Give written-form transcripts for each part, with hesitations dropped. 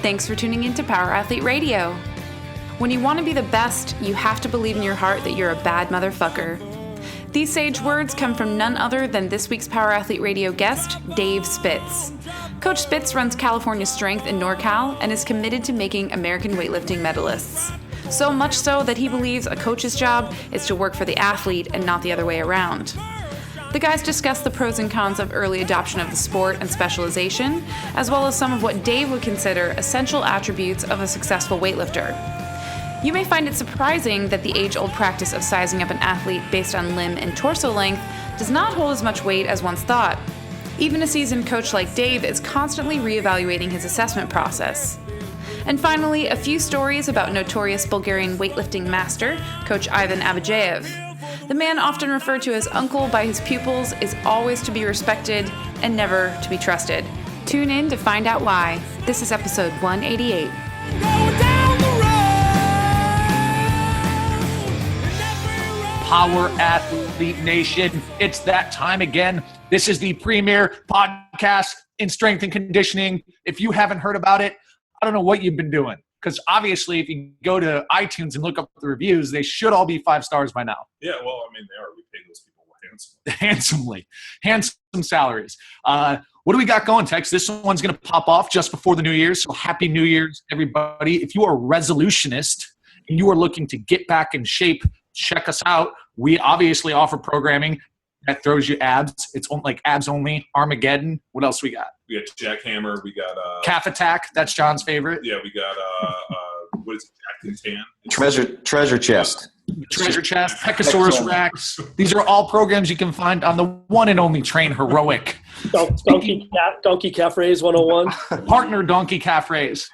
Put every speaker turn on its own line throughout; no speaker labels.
Thanks for tuning in to Power Athlete Radio. When you want to be the best, you have to believe in your heart that you're a bad motherfucker. These sage words come from none other than this week's Power Athlete Radio guest, Dave Spitz. Coach Spitz runs California Strength in NorCal and is committed to making American Weightlifting medalists. So much so that he believes a coach's job is to work for the athlete and not the other way around. The guys discuss the pros and cons of early adoption of the sport and specialization, as well as some of what Dave would consider essential attributes of a successful weightlifter. You may find it surprising that the age-old practice of sizing up an athlete based on limb and torso length does not hold as much weight as once thought. Even a seasoned coach like Dave is constantly reevaluating his assessment process. And finally, a few stories about notorious Bulgarian weightlifting master, Coach Ivan Abajev. The man, often referred to as uncle by his pupils, is always to be respected and never to be trusted. Tune in to find out why. This is episode 188.
Power Athlete Nation, it's that time again. This is the premier podcast in strength and conditioning. If you haven't heard about it, I don't know what you've been doing, because obviously if you go to iTunes and look up the reviews, they should all be 5 stars by now.
Yeah, well, I mean, they are. We pay those people handsome salaries. What do we got going, Tex? This one's going to pop off just before the New Year, so happy New Year's, everybody. If you are a resolutionist and you are looking to get back in shape, check us out. We obviously offer programming that throws you abs. It's like abs only. Armageddon. What else we got? We got Jackhammer. We got
Calf Attack. That's John's favorite.
Yeah, we got what is it? Jack and Tan.
Treasure Chest.
Treasure Chest. Pecosaurus Rex. These are all programs you can find on the one and only Train Heroic.
Donkey Calf Raise 101.
Partner Donkey Calf Raise.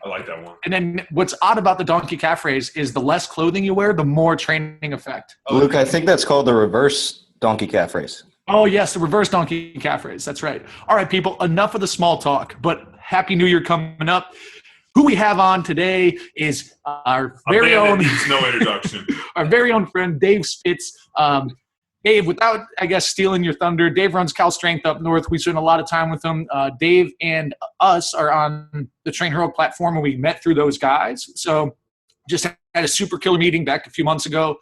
I like that one.
And then what's odd about the donkey calf raise is the less clothing you wear, the more training effect.
Luke, I think that's called the reverse donkey calf raise.
Oh, yes, the reverse donkey calf raise. That's right. All right, people, enough of the small talk, but Happy New Year coming up. Who we have on today is our very own –
needs no introduction.
Our very own friend, Dave Spitz. Dave, without, I guess, stealing your thunder, Dave runs Cal Strength up north. We spend a lot of time with him. Dave and us are on the Train Hero platform, and we met through those guys. So just had a super killer meeting back a few months ago.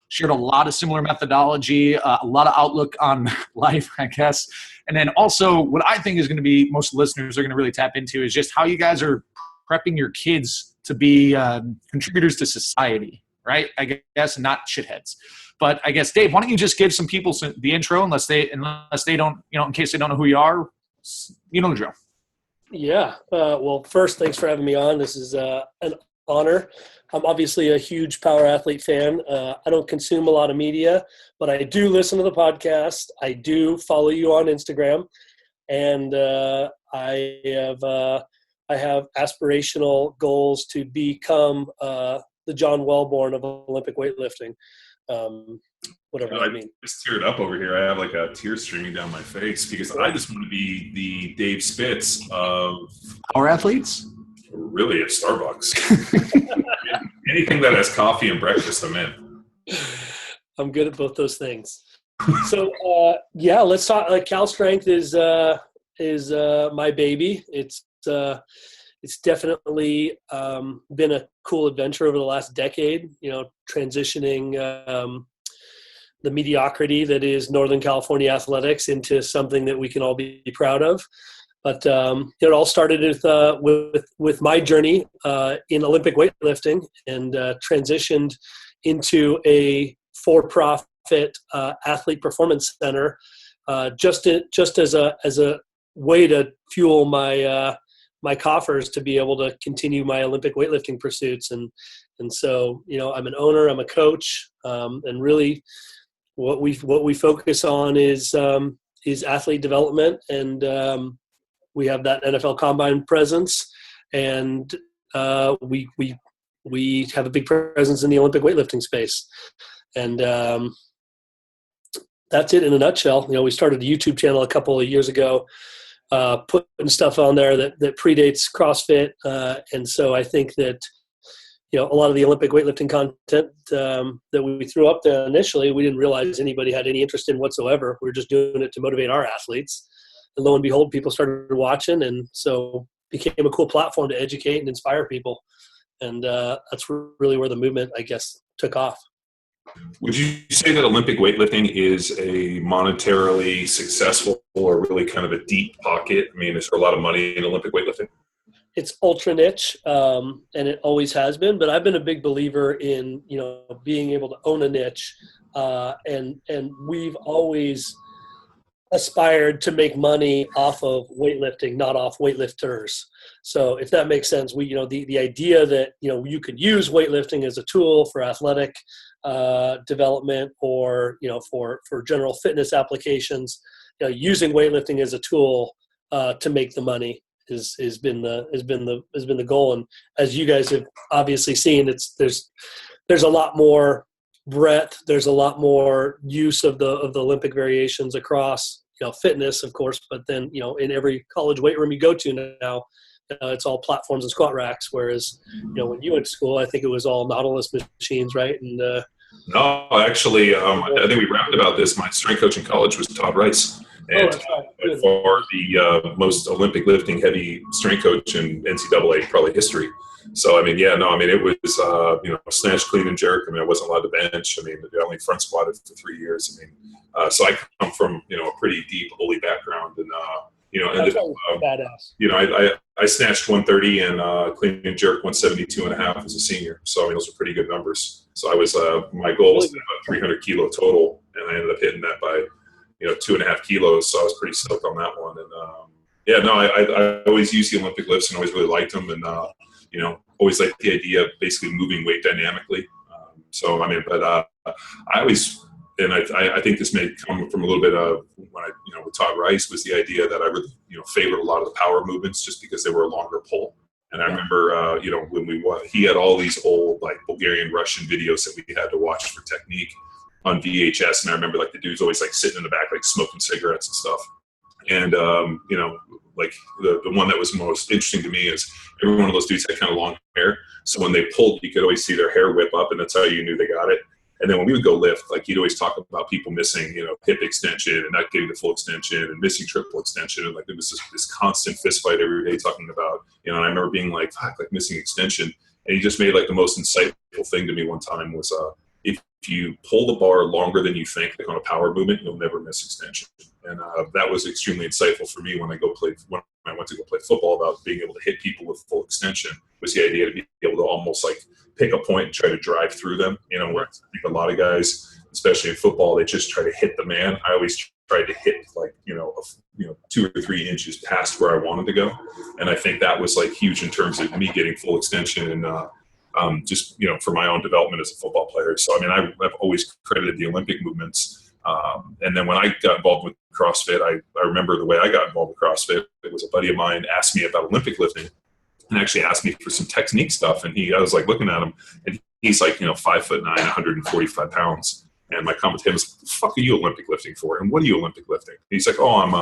Shared a lot of similar methodology, a lot of outlook on life, I guess. And then also what I think is going to be most listeners are going to really tap into is just how you guys are prepping your kids to be contributors to society, right? I guess, not shitheads. But I guess, Dave, why don't you just give some people the intro, unless they don't, in case they don't know who you are, you know the drill.
Yeah. Well, first, thanks for having me on. This is an honor. I'm obviously a huge Power Athlete fan. I don't consume a lot of media, but I do listen to the podcast. I do follow you on Instagram, and I have aspirational goals to become the John Wellborn of Olympic weightlifting. Whatever I mean.
I just teared up over here. I have like a tear streaming down my face because I just want to be the Dave Spitz of
Power Athletes.
Really, at Starbucks. Anything that has coffee and breakfast, I'm in.
I'm good at both those things. So let's talk. Cal Strength is my baby. It's definitely been a cool adventure over the last decade, transitioning the mediocrity that is Northern California athletics into something that we can all be proud of. But it all started with my journey in Olympic weightlifting and transitioned into a for-profit athlete performance center just as a way to fuel my coffers to be able to continue my Olympic weightlifting pursuits. And so, I'm an owner, I'm a coach, and really what we focus on is athlete development. And we have that NFL Combine presence, and we have a big presence in the Olympic weightlifting space. And that's it in a nutshell. We started a YouTube channel a couple of years ago, putting stuff on there that predates CrossFit. And so I think that, a lot of the Olympic weightlifting content that we threw up there initially, we didn't realize anybody had any interest in whatsoever. We were just doing it to motivate our athletes. And lo and behold, people started watching. And so became a cool platform to educate and inspire people. And that's really where the movement, I guess, took off.
Would you say that Olympic weightlifting is a monetarily successful or really kind of a deep pocket? I mean, is there a lot of money in Olympic weightlifting?
It's ultra niche, and it always has been. But I've been a big believer in, being able to own a niche, and we've always aspired to make money off of weightlifting, not off weightlifters. So if that makes sense, the idea that, you could use weightlifting as a tool for athletic development or, for general fitness applications, using weightlifting as a tool to make the money has been the goal. And as you guys have obviously seen, there's a lot more breadth. There's a lot more use of the Olympic variations across, fitness, of course, but then, in every college weight room you go to now, it's all platforms and squat racks. Whereas, when you went to school, I think it was all Nautilus machines, right? And
no, actually, I think we rapped about this. My strength coach in college was Todd Rice. And by far the most Olympic lifting heavy strength coach in NCAA probably history. So, it was, snatch, clean, and jerk. I wasn't allowed to bench. I only front squatted for 3 years. So I come from, a pretty deep bully background and, ended up,
badass.
I snatched 130 and clean and jerk 172.5 as a senior. So, those are pretty good numbers. So I was, my goal was about 300 kilo total, and I ended up hitting that by, 2.5 kilos. So I was pretty stoked on that one. And, I always used the Olympic lifts and always really liked them. And, always liked the idea of basically moving weight dynamically. I always, and I think this may come from a little bit of when I, with Todd Rice, was the idea that I really, favored a lot of the power movements just because they were a longer pull. And I remember, when he had all these old like Bulgarian Russian videos that we had to watch for technique on VHS. And I remember like the dudes always like sitting in the back, like smoking cigarettes and stuff. And, like the one that was most interesting to me is every one of those dudes had kind of long hair. So when they pulled, you could always see their hair whip up, and that's how you knew they got it. And then when we would go lift, like he'd always talk about people missing, hip extension and not getting the full extension and missing triple extension. And like, it was this constant fist fight every day talking about, and I remember being like, fuck, like missing extension. And he just made like the most insightful thing to me one time was, if you pull the bar longer than you think, like on a power movement, you'll never miss extension. And that was extremely insightful for me when I went to go play football, about being able to hit people with full extension. Was the idea to be able to almost like pick a point and try to drive through them. Where I think a lot of guys, especially in football, they just try to hit the man. I always tried to hit like 2 or 3 inches past where I wanted to go, and I think that was like huge in terms of me getting full extension and just for my own development as a football player. So I've always credited the Olympic movements. And then when I got involved with CrossFit, I remember the way I got involved with CrossFit. It was a buddy of mine asked me about Olympic lifting and actually asked me for some technique stuff. And I was like looking at him, and he's like, 5'9", 145 pounds. And my comment to him is, what the fuck are you Olympic lifting for? And what are you Olympic lifting? And he's like, I'm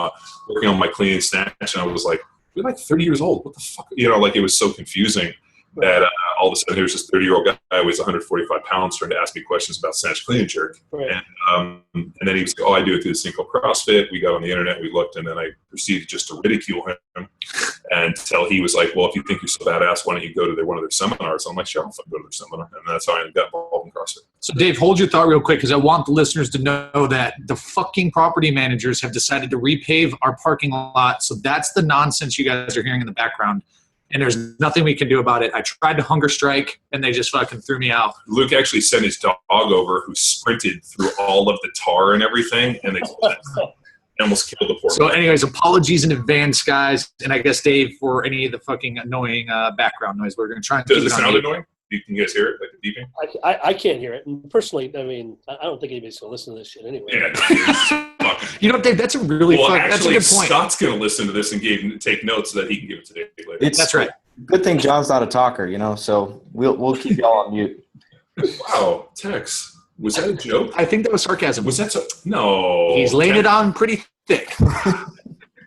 working on my clean and snatch. And I was like, you're like 30 years old. What the fuck? Like it was so confusing that all of a sudden there was this 30-year-old guy who was 145 pounds trying to ask me questions about snatch, clean, and jerk.
Right.
And then he was like, I do it through this thing called CrossFit. We got on the internet, we looked, and then I proceeded just to ridicule him until he was like, well, if you think you're so badass, why don't you go to one of their seminars? I'm like, sure, I'll go to their seminar. And that's how I got involved in CrossFit.
So Dave, hold your thought real quick, because I want the listeners to know that the fucking property managers have decided to repave our parking lot. So that's the nonsense you guys are hearing in the background. And there's nothing we can do about it. I tried to hunger strike, and they just fucking threw me out.
Luke actually sent his dog over, who sprinted through all of the tar and everything, and they almost killed the poor
So
guy.
anyways, apologies in advance, guys. And I guess, Dave, for any of the fucking annoying background noise, we're going to try and
Does
keep
it
it on
sound
mute.
annoying? Can you guys hear it, like the beeping?
I can't hear it. And personally, I don't think anybody's going to listen to this shit anyway.
Yeah.
You know, Dave, that's a really that's a good point.
Scott's going to listen to this and take notes so that he can give it to Dave later.
That's right.
Good thing John's not a talker, so we'll keep y'all on mute.
Wow, Tex, was that a joke?
I think that was sarcasm.
Was that no?
He's laying it on pretty thick.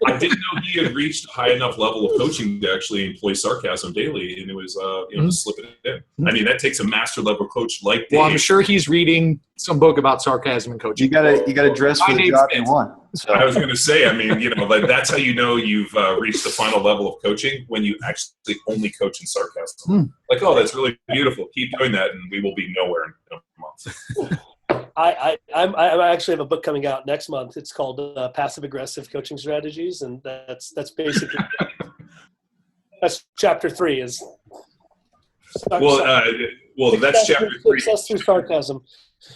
I didn't know he had reached a high enough level of coaching to actually employ sarcasm daily, and it was just slip it in. I mean, that takes a master level coach like Dave.
Well, I'm sure he's reading some book about sarcasm and coaching.
You gotta dress for the job you want. So.
I was going to say, I mean, like that's how you know you've reached the final level of coaching, when you actually only coach in sarcasm. Like, oh, that's really beautiful. Keep doing that, and we will be nowhere in a month.
I actually have a book coming out next month. It's called Passive Aggressive Coaching Strategies, and that's basically that's chapter 3 is.
Well, that's chapter 3.
Success through sarcasm.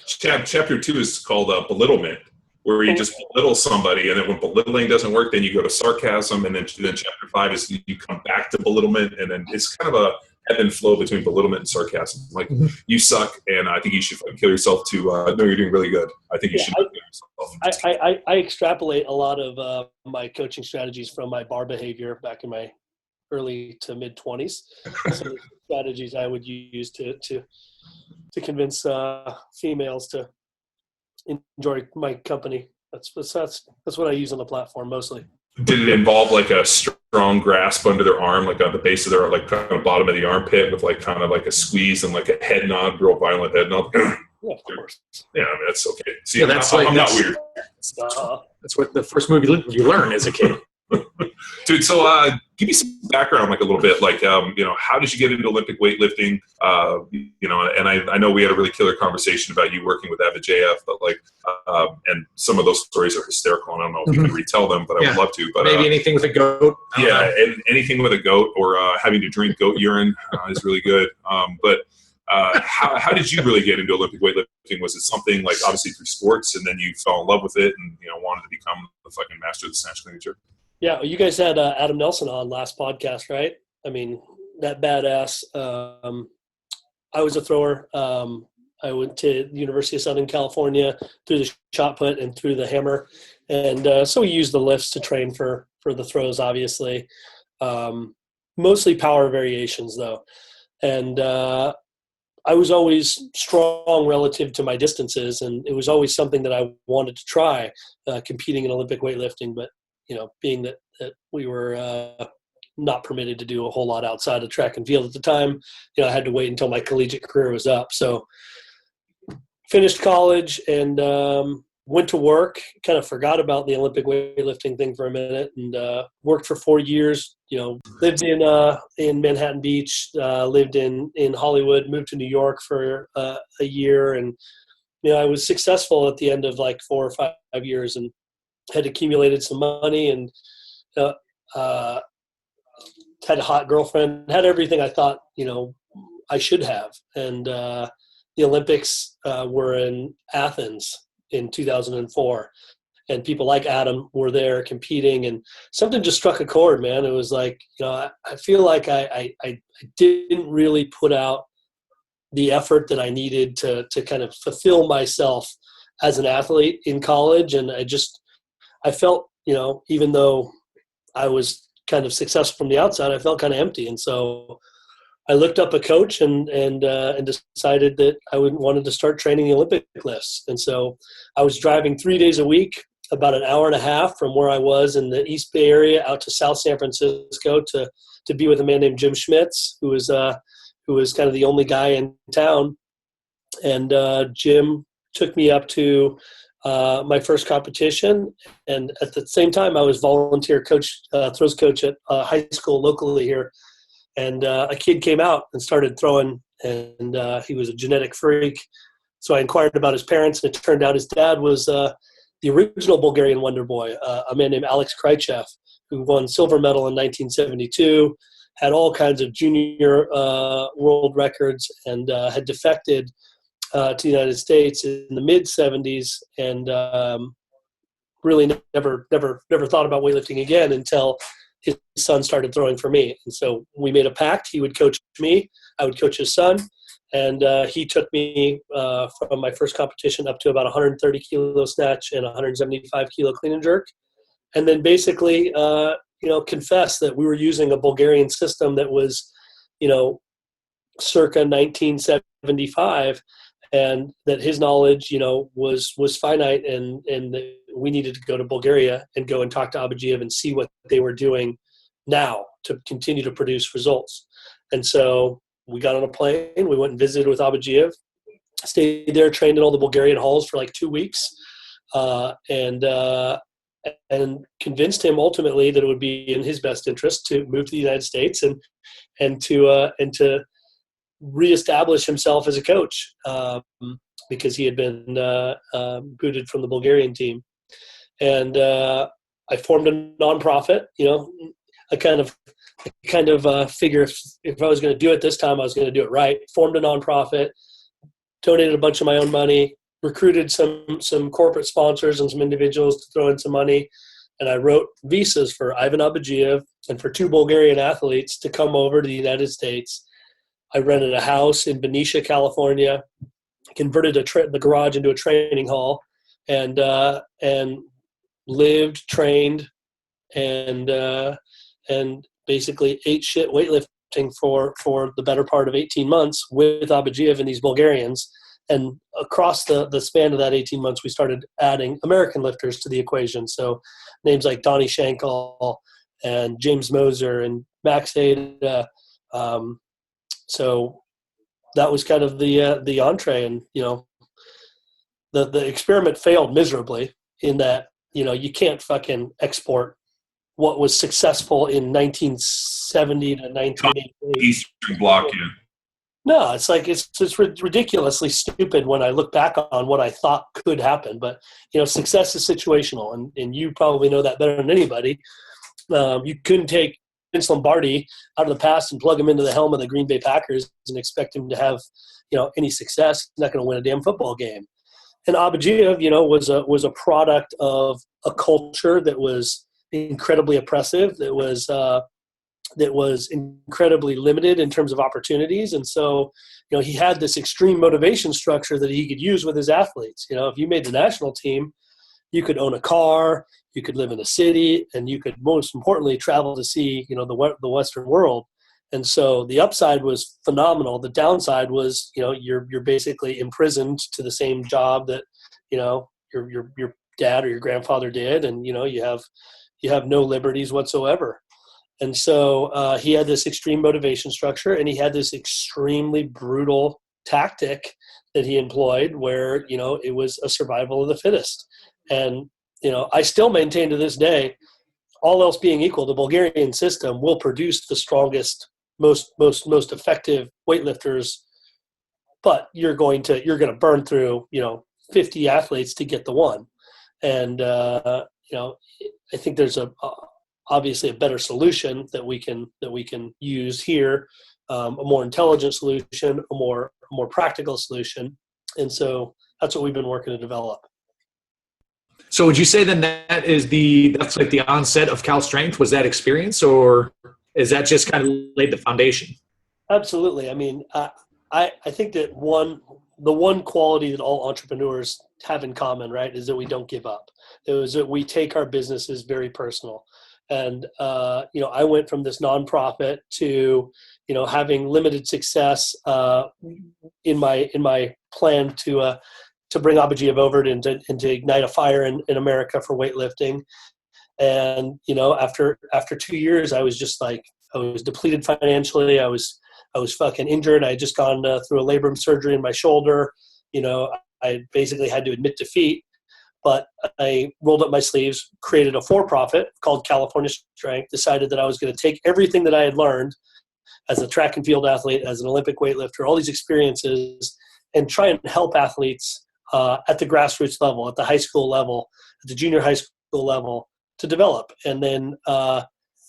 Chapter 2 is called belittlement, where you just belittle somebody, and then when belittling doesn't work, then you go to sarcasm, and then chapter 5 is you come back to belittlement, and then it's kind of a ebb and flow between belittlement and sarcasm. Like, you suck, and I think you should kill yourself, to no, you're doing really good. I think you should kill yourself.
I extrapolate a lot of my coaching strategies from my bar behavior back in my early to mid 20s. So strategies I would use to convince females to enjoy my company. That's what I use on the platform mostly.
Did it involve like a strong grasp under their arm, like on the base of their, like kind of bottom of the armpit, with like kind of like a squeeze and like a head nod, real violent head nod?
Yeah, of course.
Yeah, I mean, that's okay. See,
Yeah,
I'm not weird.
That's what the first movie you learn as a kid.
Dude, so give me some background, like a little bit, like, how did you get into Olympic weightlifting? And I know we had a really killer conversation about you working with AvidJF, but like, and some of those stories are hysterical, and I don't know if you can retell them, but I would love to. But
maybe anything with a goat.
Yeah, and anything with a goat, or having to drink goat urine is really good. But how did you really get into Olympic weightlifting? Was it something like obviously through sports, and then you fell in love with it, and wanted to become the fucking master of the snatch clean and jerk?
Yeah, you guys had Adam Nelson on last podcast, right? I mean, that badass. I was a thrower. I went to the University of Southern California through the shot put and through the hammer. And so we used the lifts to train for the throws, obviously. Mostly power variations, though. And I was always strong relative to my distances, and it was always something that I wanted to try, competing in Olympic weightlifting. But being that we were not permitted to do a whole lot outside of track and field at the time, I had to wait until my collegiate career was up. So finished college and went to work, kind of forgot about the Olympic weightlifting thing for a minute, and worked for 4 years, lived in Manhattan Beach, lived in Hollywood, moved to New York for a year. And, I was successful at the end of like 4 or 5 years, and had accumulated some money, and had a hot girlfriend, had everything I thought, I should have. And the Olympics were in Athens in 2004, and people like Adam were there competing, and something just struck a chord, man. It was like, I feel like I didn't really put out the effort that I needed to kind of fulfill myself as an athlete in college. And I felt, even though I was kind of successful from the outside, I felt kind of empty. And so I looked up a coach and decided that I wanted to start training the Olympic lifts. And so I was driving 3 days a week, about an hour and a half from where I was in the East Bay area out to South San Francisco to be with a man named Jim Schmitz, who was kind of the only guy in town. And Jim took me up to my first competition, and at the same time I was volunteer coach, throws coach at high school locally here. And a kid came out and started throwing, and he was a genetic freak. So I inquired about his parents, and it turned out his dad was the original Bulgarian Wonder Boy, a man named Alex Krychev, who won silver medal in 1972, had all kinds of junior world records, and had defected to the United States in the mid 70s, and really never thought about weightlifting again until his son started throwing for me. And so we made a pact. He would coach me, I would coach his son, and he took me from my first competition up to about 130 kilo snatch and 175 kilo clean and jerk, and then basically confessed that we were using a Bulgarian system that was circa 1975, and that his knowledge, was finite, and we needed to go to Bulgaria and go and talk to Abadjiev and see what they were doing now to continue to produce results. And so we got on a plane. We went and visited with Abadjiev, stayed there, trained in all the Bulgarian halls for like 2 weeks, and convinced him ultimately that it would be in his best interest to move to the United States and to reestablish himself as a coach, because he had been booted from the Bulgarian team. And I formed a nonprofit. I kind of figure if I was going to do it this time, I was going to do it right. Formed a nonprofit, donated a bunch of my own money, recruited some corporate sponsors and some individuals to throw in some money. And I wrote visas for Ivan Abadjiev and for 2 Bulgarian athletes to come over to the United States. I rented a house in Benicia, California, converted the garage into a training hall, and lived, trained, and basically ate shit weightlifting for the better part of 18 months with Abadjiev and these Bulgarians. And across the span of that 18 months, we started adding American lifters to the equation. So names like Donnie Shankle and James Moser and Max Ada. So that was kind of the entree. And, the experiment failed miserably in that, you can't fucking export what was successful in 1970 to 1988.
Eastern Bloc, yeah.
No, it's like it's ridiculously stupid when I look back on what I thought could happen. But success is situational, and you probably know that better than anybody. You couldn't take Vince Lombardi out of the past and plug him into the helm of the Green Bay Packers and expect him to have any success. He's not going to win a damn football game. And Abadjiev, was a product of a culture that was incredibly oppressive, that was incredibly limited in terms of opportunities. And so, he had this extreme motivation structure that he could use with his athletes. If you made the national team, you could own a car, you could live in a city, and you could, most importantly, travel to see, the Western world. And so the upside was phenomenal. The downside was, you're basically imprisoned to the same job that, your dad or your grandfather did. And, you have no liberties whatsoever. And so he had this extreme motivation structure, and he had this extremely brutal tactic that he employed where, it was a survival of the fittest. And, I still maintain to this day, all else being equal, the Bulgarian system will produce the strongest, most effective weightlifters, but you're going to burn through, 50 athletes to get the one. And, I think there's obviously a better solution that we can use here, a more intelligent solution, a more practical solution. And so that's what we've been working to develop.
So would you say then that's like the onset of Cal Strength? Was that experience, or is that just kind of laid the foundation?
Absolutely. I mean, I think that the one quality that all entrepreneurs have in common, right, is that we don't give up. It was that we take our businesses very personal. And, I went from this nonprofit to, having limited success in my plan to bring Abadjiev over and to ignite a fire in America for weightlifting. And, after 2 years, I was just like, I was depleted financially. I was fucking injured. I had just gone through a labrum surgery in my shoulder. I basically had to admit defeat. But I rolled up my sleeves, created a for-profit called California Strength, decided that I was going to take everything that I had learned as a track and field athlete, as an Olympic weightlifter, all these experiences, and try and help athletes at the grassroots level, at the high school level, at the junior high school level to develop, and then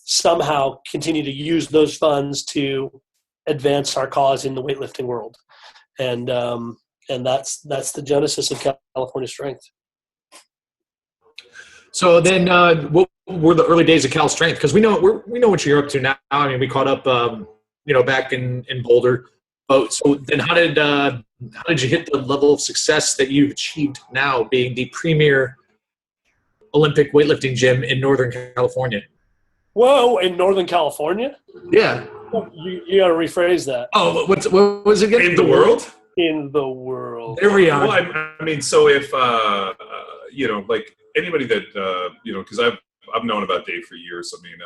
somehow continue to use those funds to advance our cause in the weightlifting world. And that's the genesis of California Strength.
So then, what were the early days of Cal Strength? Because we know what you're up to now. I mean, we caught up, back in Boulder. So then, how did you hit the level of success that you've achieved now, being the premier Olympic weightlifting gym in Northern California?
Whoa, in Northern California?
Yeah.
You got to rephrase that.
Oh, what was it again?
In the world?
In the world.
There we are.
Well, I mean, so if like anybody that, because I've known about Dave for years. I mean,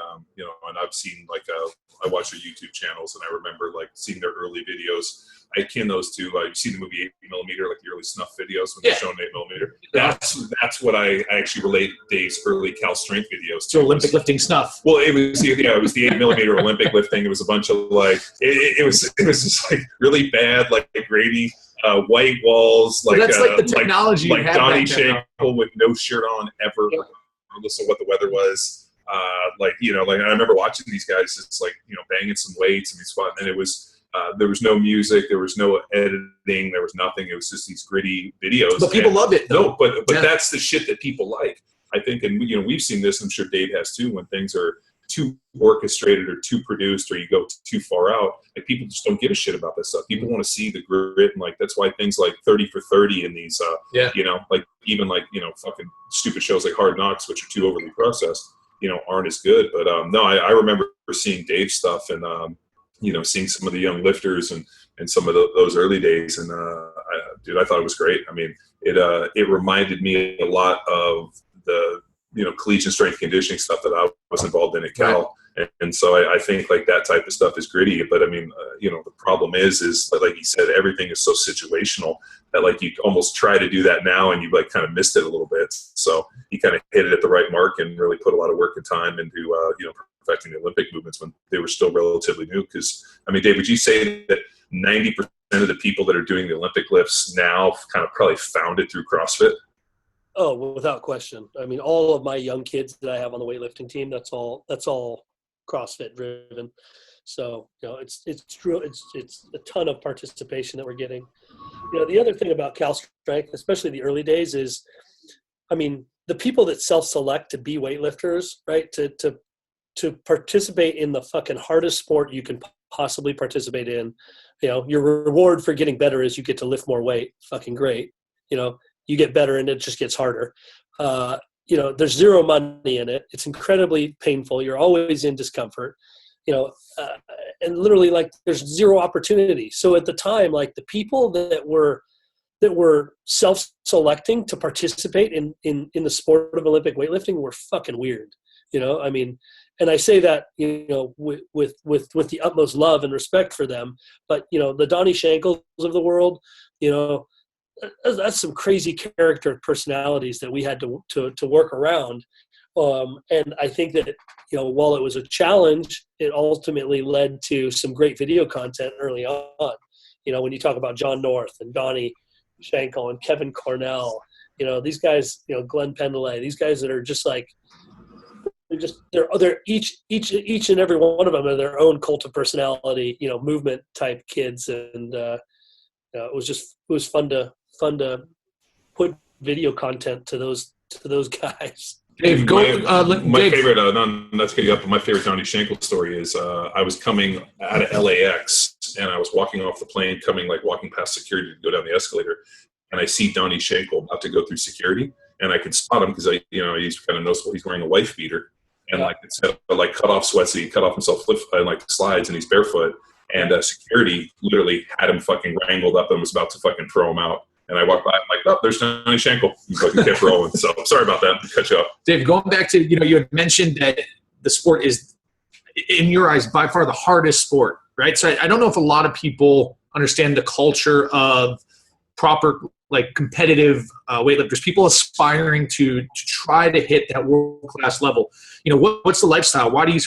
and I've seen I watch their YouTube channels, and I remember like seeing their early videos. I akin those to you see the movie 8mm, like the early snuff videos when they're showing 8mm. That's what I actually relate Dave's early Cal Strength videos to.
So Olympic lifting snuff.
Well, it was the 8mm Olympic lifting. It was a bunch of it was just like really bad, like grainy white walls, like
that's like the technology,
like Donnie Shankle with no shirt on ever, regardless of what the weather was. I remember watching these guys just banging some weights and squatting, and it was. There was no music. There was no editing. There was nothing. It was just these gritty videos.
But people loved it, though.
No, but that's the shit that people like. I think, and we've seen this. I'm sure Dave has too. When things are too orchestrated or too produced, or you go too far out, like people just don't give a shit about that stuff. People want to see the grit, and that's why things like 30 for 30 and these, fucking stupid shows like Hard Knocks, which are too overly processed, aren't as good. But I remember seeing Dave's stuff and. Seeing some of the young lifters and some of those early days. And, I thought it was great. I mean, it reminded me a lot of the, collegiate strength conditioning stuff that I was involved in at Cal. Right. And so I think that type of stuff is gritty, but I mean, the problem is like you said, everything is so situational that you almost try to do that now and you kind of missed it a little bit. So you kind of hit it at the right mark and really put a lot of work and time into, perfecting the Olympic movements when they were still relatively new. Because, I mean, Dave, would you say that 90% of the people that are doing the Olympic lifts now kind of probably found it through CrossFit?
Oh, without question. I mean, all of my young kids that I have on the weightlifting team, that's all CrossFit driven. So, it's true. It's a ton of participation that we're getting. The other thing about Cal Strength, especially the early days, is, I mean, the people that self-select to be weightlifters, right? To participate in the fucking hardest sport you can possibly participate in, your reward for getting better is you get to lift more weight. Fucking great. You get better and it just gets harder. There's zero money in it. It's incredibly painful. You're always in discomfort, and literally there's zero opportunity. So at the time, the people that were self-selecting to participate in the sport of Olympic weightlifting were fucking weird. I mean, and I say that, with the utmost love and respect for them, but, the Donnie Shankles of the world, that's some crazy character personalities that we had to work around. And I think that, while it was a challenge, it ultimately led to some great video content early on. When you talk about John North and Donnie Shankle and Kevin Cornell, these guys, Glenn Pendelay, these guys that are just they're each and every one of them are their own cult of personality, movement type kids. And, it was fun to put video content to those guys.
Dave, my favorite, not to get you up, but my favorite Donnie Shankle story is I was coming out of LAX and I was walking off the plane, walking past security to go down the escalator, and I see Donnie Shankle about to go through security, and I could spot him because he's kind of noticeable. He's wearing a wife beater and instead of cut off sweats, he cut off himself slides, and he's barefoot. And security literally had him fucking wrangled up and was about to fucking throw him out. And I walked by, I'm like, oh, there's Donnie Shankle. He fucking kept rolling. So sorry about that. Cut you off.
Dave, going back to, you had mentioned that the sport is, in your eyes, by far the hardest sport, right? So I don't know if a lot of people understand the culture of proper, competitive weightlifters, people aspiring to try to hit that world-class level. What's the lifestyle? Why do you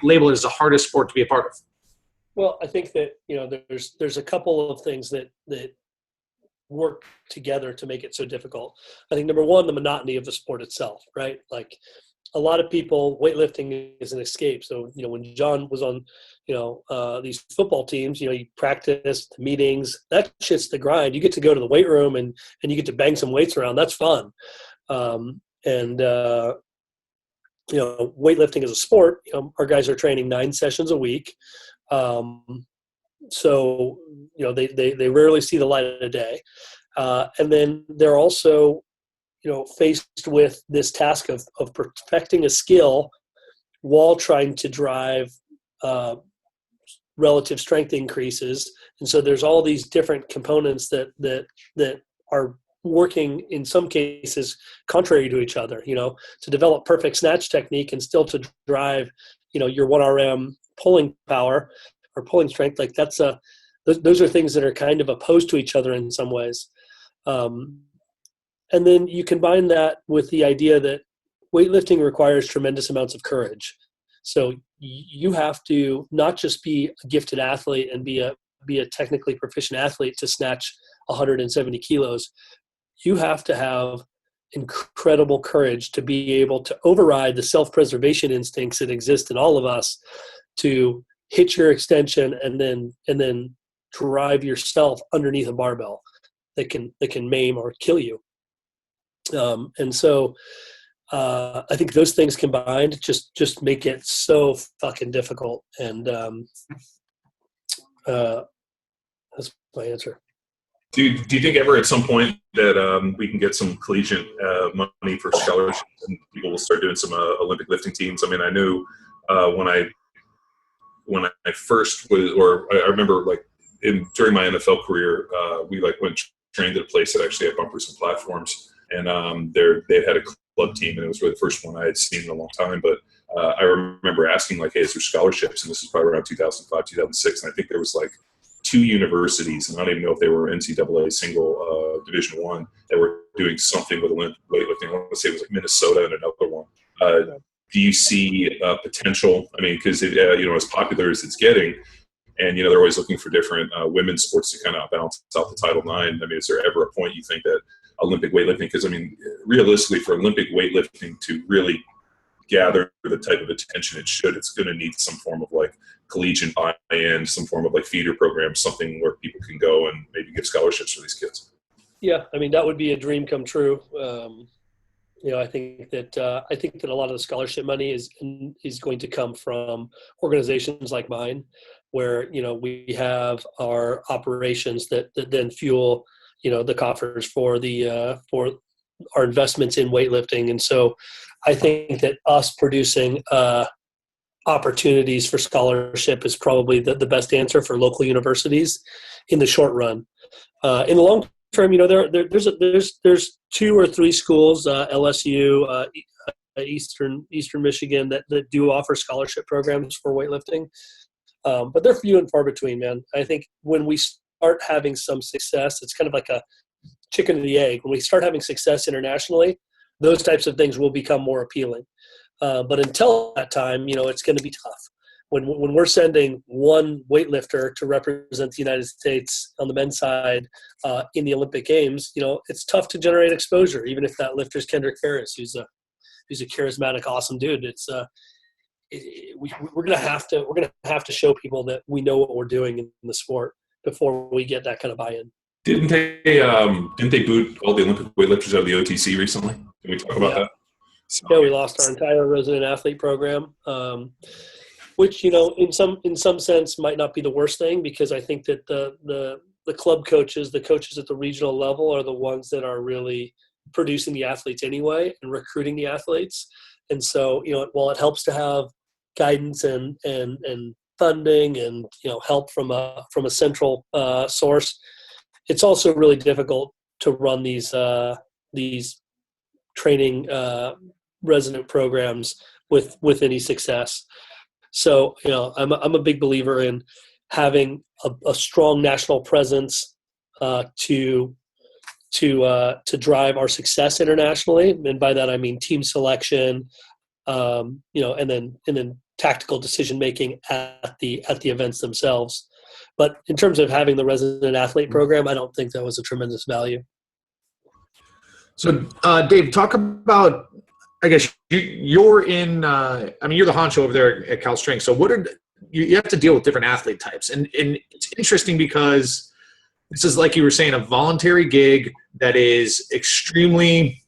label it as the hardest sport to be a part of?
Well, I think that, there's a couple of things that work together to make it so difficult. I think number one, the monotony of the sport itself, right? A lot of people, weightlifting is an escape. So, when John was on, these football teams, you practice, the meetings, that shit's the grind. You get to go to the weight room and you get to bang some weights around. That's fun. Weightlifting is a sport. Our guys are training 9 sessions a week. So, they rarely see the light of day. And then they're also, faced with this task of perfecting a skill while trying to drive relative strength increases. And so there's all these different components that are working in some cases contrary to each other, to develop perfect snatch technique and still to drive, your 1RM pulling power or pulling strength. Like those are things that are kind of opposed to each other in some ways. And then you combine that with the idea that weightlifting requires tremendous amounts of courage. So you have to not just be a gifted athlete and be a technically proficient athlete to snatch 170 kilos. You have to have incredible courage to be able to override the self-preservation instincts that exist in all of us to hit your extension and then drive yourself underneath a barbell that can maim or kill you. And so I think those things combined just make it so fucking difficult. And that's my answer.
Do you think ever at some point that we can get some collegiate money for scholarships and people will start doing some Olympic lifting teams? I mean, I knew when I first was, or I remember like during my NFL career, we went trained at a place that actually had bumpers and platforms, and they had a club team, and it was really the first one I had seen in a long time. But I remember asking like, "Hey, is there scholarships?" And this is probably around 2005, 2006, and I think there was like 2 universities, and I don't even know if they were NCAA single Division I that were doing something with Olympic weightlifting. I want to say it was like Minnesota and another one. Do you see potential? I mean, because as popular as it's getting, and they're always looking for different women's sports to kind of balance out the Title IX. I mean, is there ever a point you think that Olympic weightlifting? Because I mean, realistically, for Olympic weightlifting to really gather the type of attention it should, it's going to need some form of like collegiate buy-in, some form of like feeder program, something where people can go and maybe get scholarships for these kids.
Yeah, I mean that would be a dream come true. I think that a lot of the scholarship money is going to come from organizations like mine, where we have our operations that then fuel the coffers for for our investments in weightlifting. And so I think that us producing opportunities for scholarship is probably the best answer for local universities in the short run. In the long term, there's 2 or 3 schools, LSU, Eastern Michigan, that do offer scholarship programs for weightlifting, but they're few and far between, man. I think when we start having some success, it's kind of like a chicken and the egg. When we start having success internationally, those types of things will become more appealing. But until that time, it's going to be tough. When we're sending one weightlifter to represent the United States on the men's side in the Olympic Games, it's tough to generate exposure, even if that lifter is Kendrick Harris, who's a charismatic, awesome dude. We're gonna have to show people that we know what we're doing in the sport before we get that kind of buy-in.
Didn't they boot all the Olympic weightlifters out of the OTC recently? Can we talk about that?
Yeah, we lost our entire resident athlete program, which in some sense might not be the worst thing, because I think that the club coaches, the coaches at the regional level, are the ones that are really producing the athletes anyway and recruiting the athletes. And so while it helps to have guidance and funding and help from a central source, it's also really difficult to run these training resident programs with any success. So I'm a big believer in having a strong national presence to drive our success internationally, and by that I mean team selection, and then tactical decision making at the events themselves. But in terms of having the resident athlete program, I don't think that was a tremendous value.
So, Dave, talk about, I guess you're in, you're the honcho over there at Cal Strength. So you have to deal with different athlete types. And it's interesting because this is, like you were saying, a voluntary gig that is extremely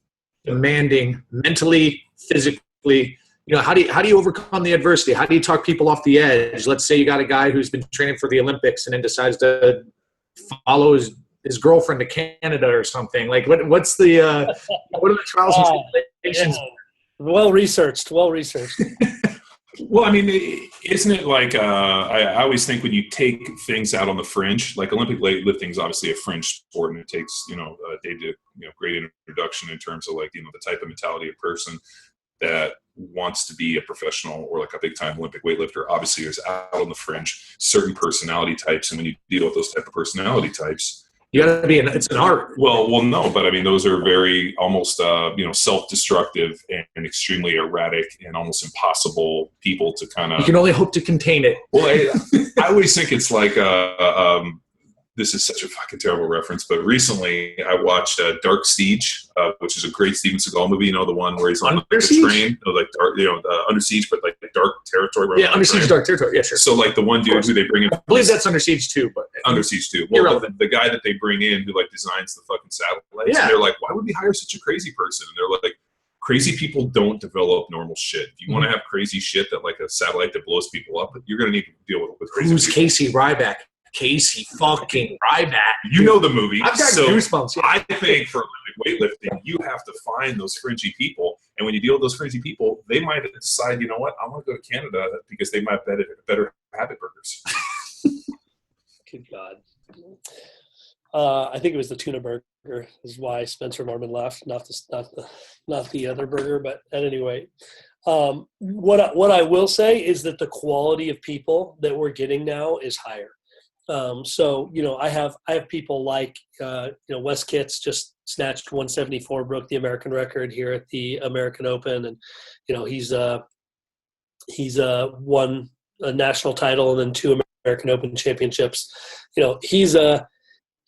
demanding mentally, physically. How do you overcome the adversity? How do you talk people off the edge? Let's say you got a guy who's been training for the Olympics and then decides to follow his girlfriend to Canada or something. Like, what's what are the trials and tribulations?
Well researched.
Well, I mean, isn't it like I always think when you take things out on the fringe, like Olympic weightlifting is obviously a fringe sport, and it takes Dave did great introduction in terms of like the type of mentality of person that wants to be a professional or like a big time Olympic weightlifter. Obviously, there's out on the fringe certain personality types, and when you deal with those type of personality types,
You got to be it's an art.
Well, no, but I mean, those are very almost, self-destructive and extremely erratic and almost impossible people to kind of.
You can only hope to contain it.
Well, I always think it's like this is such a fucking terrible reference, but recently I watched Dark Siege, which is a great Steven Seagal movie. The one where he's on like, a train, like dark, Under Siege, but like dark territory.
Yeah, Under Siege, dark territory. Yeah, sure.
So like the one dude who they bring in,
I believe that's Under Siege too, but
Under Siege too. Well, the guy that they bring in who like designs the fucking satellites, and they're like, why would we hire such a crazy person? And they're like, crazy people don't develop normal shit. If you want to have crazy shit that like a satellite that blows people up, you're going to need to deal with crazy
Who's
people.
Casey Ryback? Casey fucking Ryback.
You know the movie.
I've got goosebumps. Yeah.
I think for Olympic weightlifting, you have to find those fringy people. And when you deal with those fringy people, they might decide, you know what, I want to go to Canada because they might better habit burgers.
Good God. I think it was the tuna burger is why Spencer Norman left, not the other burger. But at any rate, what I will say is that the quality of people that we're getting now is higher. So I have people like Wes Kitts just snatched 174, broke the American record here at the American Open, and he's won a national title and then 2 American Open championships.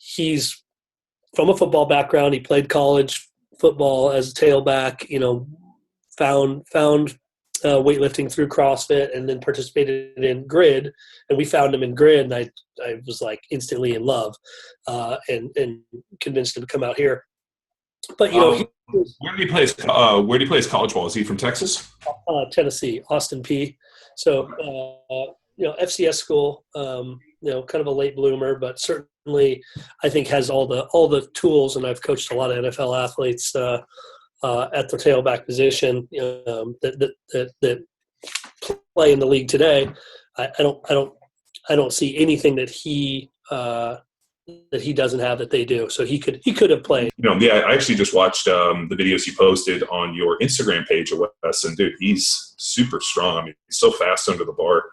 He's from a football background. He played college football as a tailback. Found weightlifting through CrossFit, and then participated in Grid, and we found him in Grid, and I was like instantly in love, and convinced him to come out here. But
where did he play his college ball? Is he from Texas?
Tennessee, Austin P. So FCS school, kind of a late bloomer, but certainly I think has all the tools, and I've coached a lot of NFL athletes at the tailback position that play in the league today. I don't see anything that he doesn't have that they do. So he could have played.
I actually just watched the videos you posted on your Instagram page of Wes, and dude, he's super strong. I mean, he's so fast under the bar.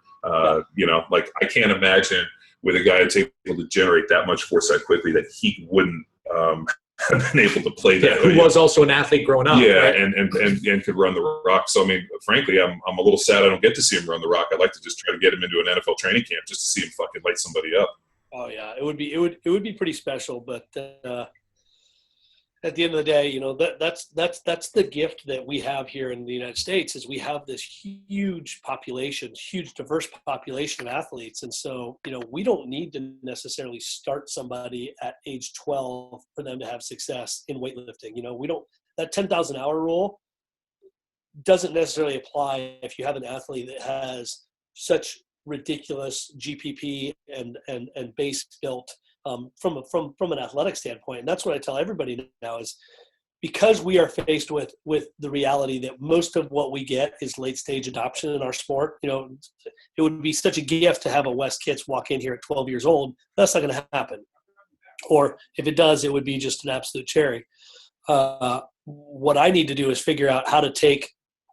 Like I can't imagine with a guy that's able to generate that much force that quickly that he wouldn't have been able to play that.
Who was also an athlete growing up.
Yeah,
right?
and could run the rock. So I mean, frankly, I'm a little sad I don't get to see him run the rock. I'd like to just try to get him into an NFL training camp just to see him fucking light somebody up.
Oh yeah, it would be pretty special. But at the end of the day, that's the gift that we have here in the United States is we have this huge diverse population of athletes. And so, we don't need to necessarily start somebody at age 12 for them to have success in weightlifting. That 10,000 hour rule doesn't necessarily apply if you have an athlete that has such ridiculous GPP and base built from an athletic standpoint. And that's what I tell everybody now is because we are faced with the reality that most of what we get is late stage adoption in our sport. It would be such a gift to have a Wes Kitts walk in here at 12 years old. That's not going to happen. Or if it does, it would be just an absolute cherry. What I need to do is figure out how to take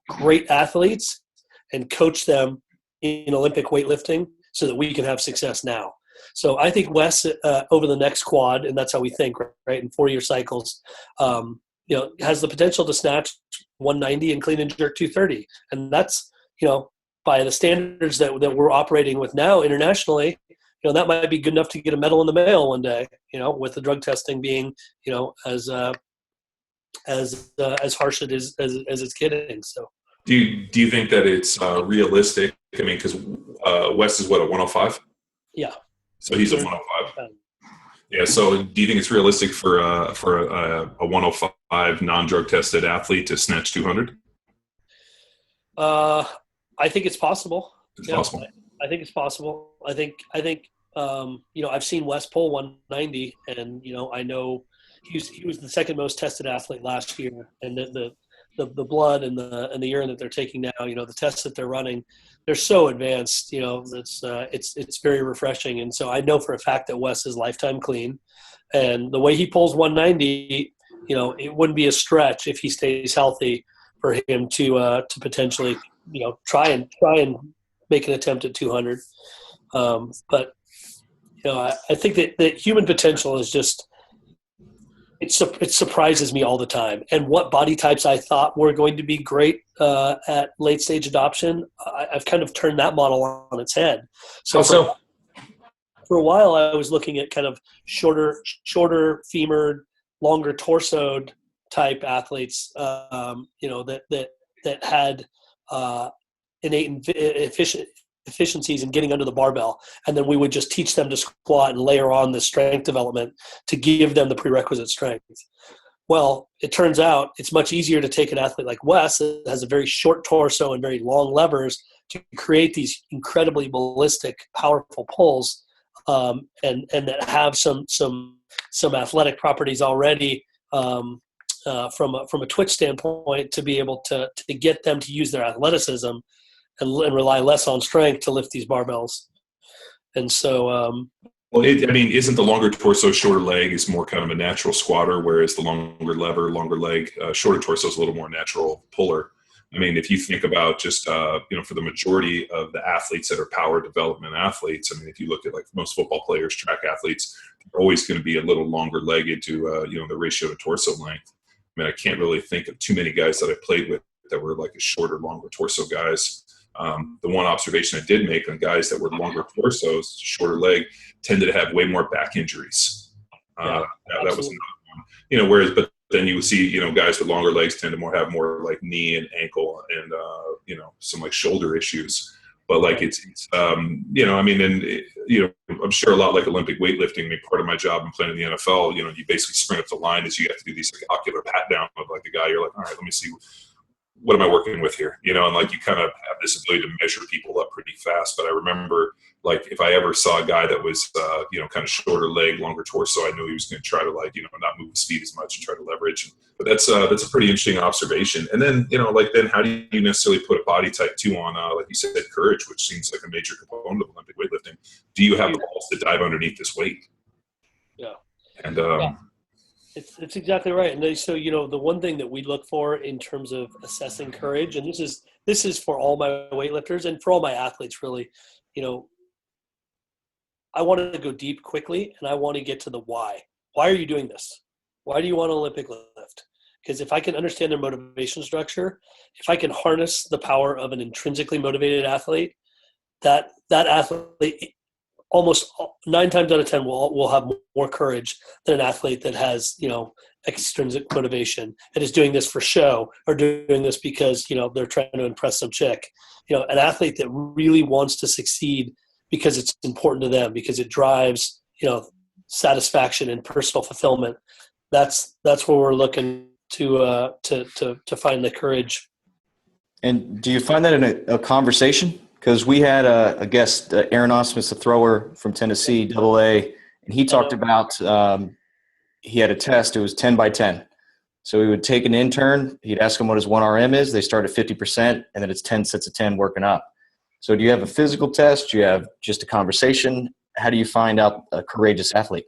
great athletes and coach them in Olympic weightlifting so that we can have success now. So I think Wes over the next quad, and that's how we think, right, in 4-year cycles, has the potential to snatch 190 and clean and jerk 230. And that's, by the standards that we're operating with now internationally, that might be good enough to get a medal in the mail one day, with the drug testing being, as harsh as it's getting. So.
Do you think that it's realistic? I mean, because Wes is what, a 105?
Yeah.
So he's a 105. Yeah. So do you think it's realistic for a 105 non-drug tested athlete to snatch 200?
I think it's possible.
It's possible.
I think it's possible. I think I've seen Wes pull 190, and I know he was the second most tested athlete last year, and the blood and the urine that they're taking now, the tests that they're running, they're so advanced. It's very refreshing. And so I know for a fact that Wes is lifetime clean, and the way he pulls 190, it wouldn't be a stretch if he stays healthy for him to potentially try and make an attempt at 200. But I think that human potential is just it surprises me all the time. And what body types I thought were going to be great at late stage adoption, I've kind of turned that model on its head. So for a while, I was looking at kind of shorter femur, longer torsoed type athletes, that had innate efficiencies in getting under the barbell, and then we would just teach them to squat and layer on the strength development to give them the prerequisite strength. Well, it turns out it's much easier to take an athlete like Wes that has a very short torso and very long levers to create these incredibly ballistic, powerful pulls, and that have some athletic properties already from a twitch standpoint, to be able to get them to use their athleticism and rely less on strength to lift these barbells. And so
isn't the longer torso, shorter leg is more kind of a natural squatter, whereas the longer lever, longer leg, shorter torso is a little more natural puller? If you think about just, for the majority of the athletes that are power development athletes, if you look at like most football players, track athletes, they're always going to be a little longer legged to, the ratio to torso length. I can't really think of too many guys that I played with that were like a shorter, longer torso guys. The one observation I did make on guys that were longer torsos, shorter leg, tended to have way more back injuries. That was another one. Whereas, but then you would see, guys with longer legs tend to have more like knee and ankle and, some like shoulder issues. But like I'm sure a lot like Olympic weightlifting. Part of my job in playing in the NFL, you basically sprint up the line as you have to do these like ocular pat down of like the guy. You're like, all right, let me see, what am I working with here? And like you kind of have this ability to measure people up pretty fast. But I remember, like, if I ever saw a guy that was, kind of shorter leg, longer torso, I knew he was going to try to not move his feet as much and try to leverage. But that's a pretty interesting observation. And then, then how do you necessarily put a body type 2 on, like you said, courage, which seems like a major component of Olympic weightlifting? Do you have the balls to dive underneath this weight?
Yeah.
And,
It's exactly right. And so, the one thing that we look for in terms of assessing courage, and this is for all my weightlifters and for all my athletes, really, I want to go deep quickly, and I want to get to the why. Why are you doing this? Why do you want an Olympic lift? Because if I can understand their motivation structure, if I can harness the power of an intrinsically motivated athlete, that athlete almost 9 times out of 10 will have more courage than an athlete that has, extrinsic motivation and is doing this for show or doing this because, they're trying to impress some chick. An athlete that really wants to succeed because it's important to them, because it drives, satisfaction and personal fulfillment. That's where we're looking to find the courage. And
do you find that in a conversation? Because we had a guest, Aaron Osmus, a thrower from Tennessee, AA, and he talked about he had a test. It was 10 by 10. So he would take an intern. He'd ask him what his 1RM is. They start at 50%, and then it's 10 sets of 10 working up. So do you have a physical test? Do you have just a conversation? How do you find out a courageous athlete?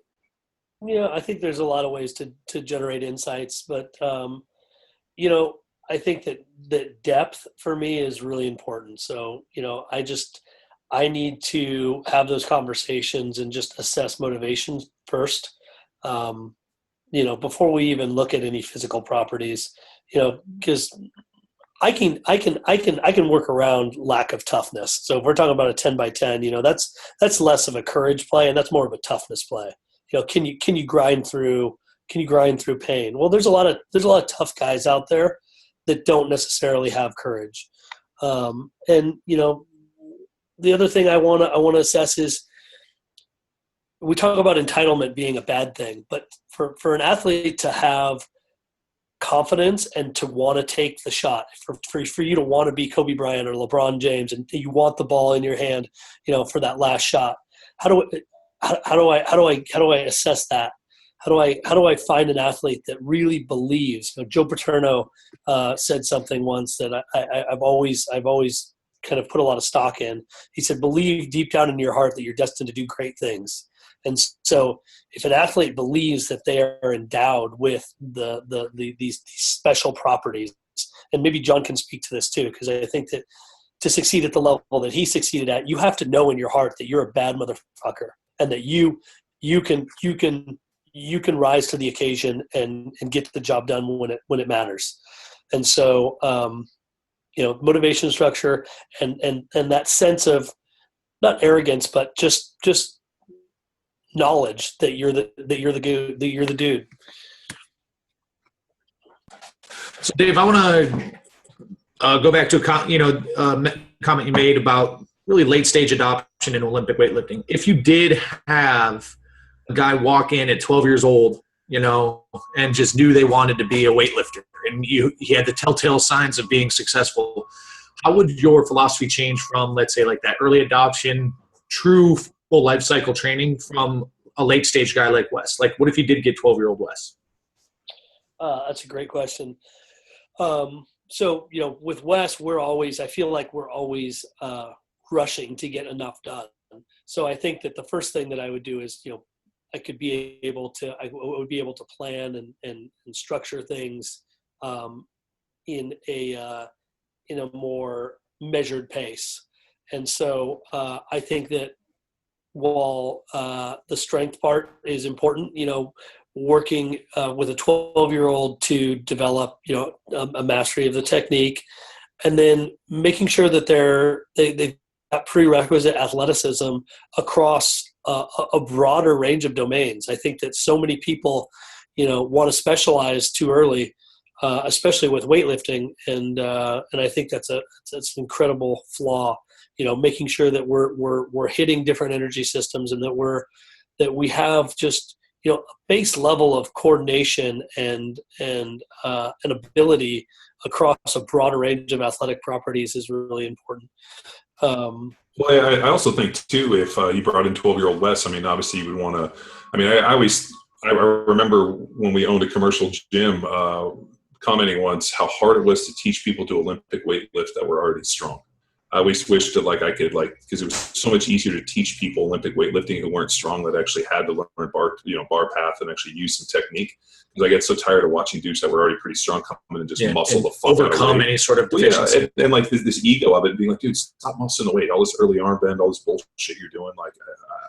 Yeah, I think there's a lot of ways to generate insights. But, I think that depth for me is really important. So, I need to have those conversations and just assess motivation first, before we even look at any physical properties, because I can work around lack of toughness. So if we're talking about a 10 by 10, that's less of a courage play, and that's more of a toughness play. Can you grind through pain? Well, there's a lot of tough guys out there that don't necessarily have courage. The other thing I want to assess is, we talk about entitlement being a bad thing, but for an athlete to have confidence and to want to take the shot, for you to want to be Kobe Bryant or LeBron James, and you want the ball in your hand, for that last shot, how do I assess that? how do I find an athlete that really believes? Joe Paterno said something once that I've always kind of put a lot of stock in. He said, believe deep down in your heart that you're destined to do great things. And so if an athlete believes that they are endowed with these special properties, and maybe John can speak to this too, because I think that to succeed at the level that he succeeded at, you have to know in your heart that you're a bad motherfucker, and that you can rise to the occasion and get the job done when it matters. And so, motivation structure and that sense of not arrogance, but just knowledge that you're the dude.
So Dave, I want to go back to a comment you made about really late stage adoption in Olympic weightlifting. If you did have a guy walk in at 12 years old, and just knew they wanted to be a weightlifter, and he had the telltale signs of being successful, how would your philosophy change from, let's say, like that early adoption, true full life cycle training from a late stage guy like Wes? Like, what if you did get 12-year-old Wes?
That's a great question. So, with Wes, I feel like we're always rushing to get enough done. So I think that the first thing that I would do is, I would be able to plan and structure things in a more measured pace. And so I think that while the strength part is important, working with a 12-year-old to develop, a mastery of the technique, and then making sure that they've got prerequisite athleticism across a broader range of domains. I think that so many people, want to specialize too early, especially with weightlifting, and I think that's an incredible flaw. Making sure that we're hitting different energy systems, and that we have just a base level of coordination and an ability across a broader range of athletic properties is really important.
Well, I also think too, if you brought in 12-year-old Wes, obviously you would want to. I remember when we owned a commercial gym, commenting once how hard it was to teach people to Olympic weightlift that were already strong. I always wished that because it was so much easier to teach people Olympic weightlifting who weren't strong, that actually had to learn bar path and actually use some technique. Because I get so tired of watching dudes that were already pretty strong come in and just muscle the fuck
overcome any sort of deficiency.
And like this ego of it, being like, dude, stop muscling the weight. All this early arm bend, all this bullshit you're doing. Like,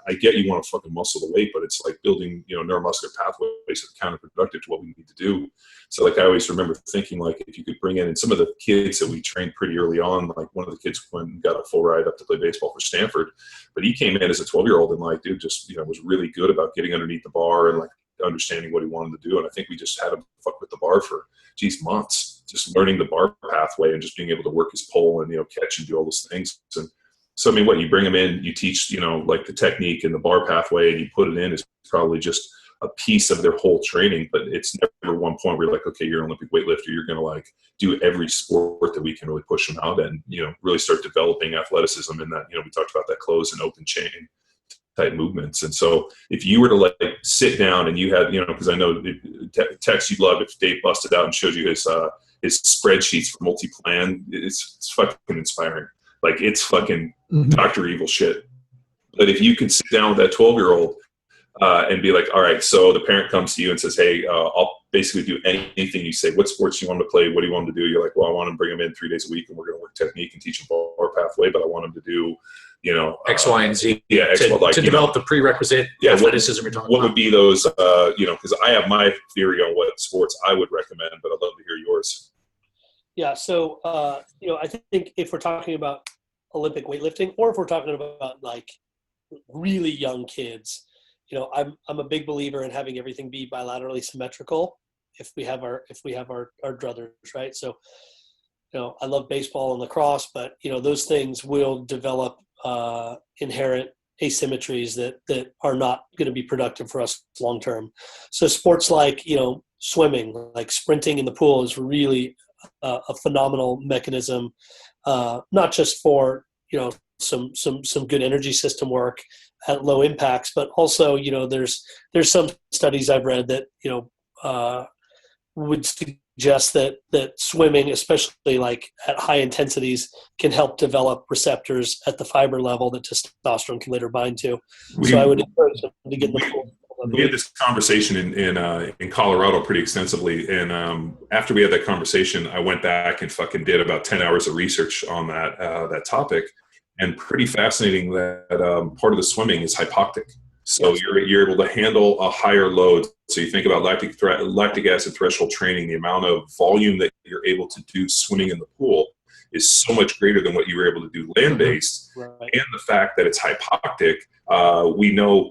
I get you want to fucking muscle the weight, but it's like building, neuromuscular pathways that's counterproductive to what we need to do. So like I always remember thinking, like, if you could bring in some of the kids that we trained pretty early on, like one of the kids went and got a full ride up to play baseball for Stanford, but he came in as a 12-year-old and like, dude, just, was really good about getting underneath the bar and like understanding what he wanted to do. And I think we just had him fuck with the bar for months, just learning the bar pathway and just being able to work his pole and, catch and do all those things. And so, you bring them in, you teach, like the technique and the bar pathway, and you put it in, is probably just a piece of their whole training, but it's never one point where you're like, okay, you're an Olympic weightlifter, you're going to like do every sport that we can really push them out and, really start developing athleticism in that, we talked about that closed and open chain type movements. And so if you were to like sit down and you had, because I know Tex, you'd love if Dave busted out and showed you his spreadsheets for multi-plan, it's fucking inspiring. Like it's fucking Dr. Evil shit. But if you could sit down with that 12-year-old and be like, all right, so the parent comes to you and says, hey, I'll basically do anything you say. What sports do you want him to play? What do you want him to do? You're like, well, I want him to bring him in 3 days a week and we're going to work technique and teach him bar pathway, but I want him to do,
X, Y, and Z.
Yeah,
to develop the prerequisite athleticism you're talking
what
about.
would be those, because I have my theory on what sports I would recommend, but I'd love to hear yours.
Yeah, so, I think if we're talking about Olympic weightlifting, or if we're talking about like really young kids, I'm a big believer in having everything be bilaterally symmetrical if we have our druthers, right? So, I love baseball and lacrosse, but those things will develop inherent asymmetries that are not going to be productive for us long term. So sports like swimming, like sprinting in the pool, is really a phenomenal mechanism, not just for some good energy system work at low impacts. But also, there's some studies I've read that, would suggest that swimming, especially like at high intensities, can help develop receptors at the fiber level that testosterone can later bind to. So I would encourage them to get in the pool.
We had this conversation in Colorado pretty extensively, and after we had that conversation, I went back and fucking did about 10 hours of research on that topic, and pretty fascinating that part of the swimming is hypoxic. So you're able to handle a higher load. So you think about lactic acid threshold training, the amount of volume that you're able to do swimming in the pool is so much greater than what you were able to do land-based.
Right.
And the fact that it's hypoxic, we know,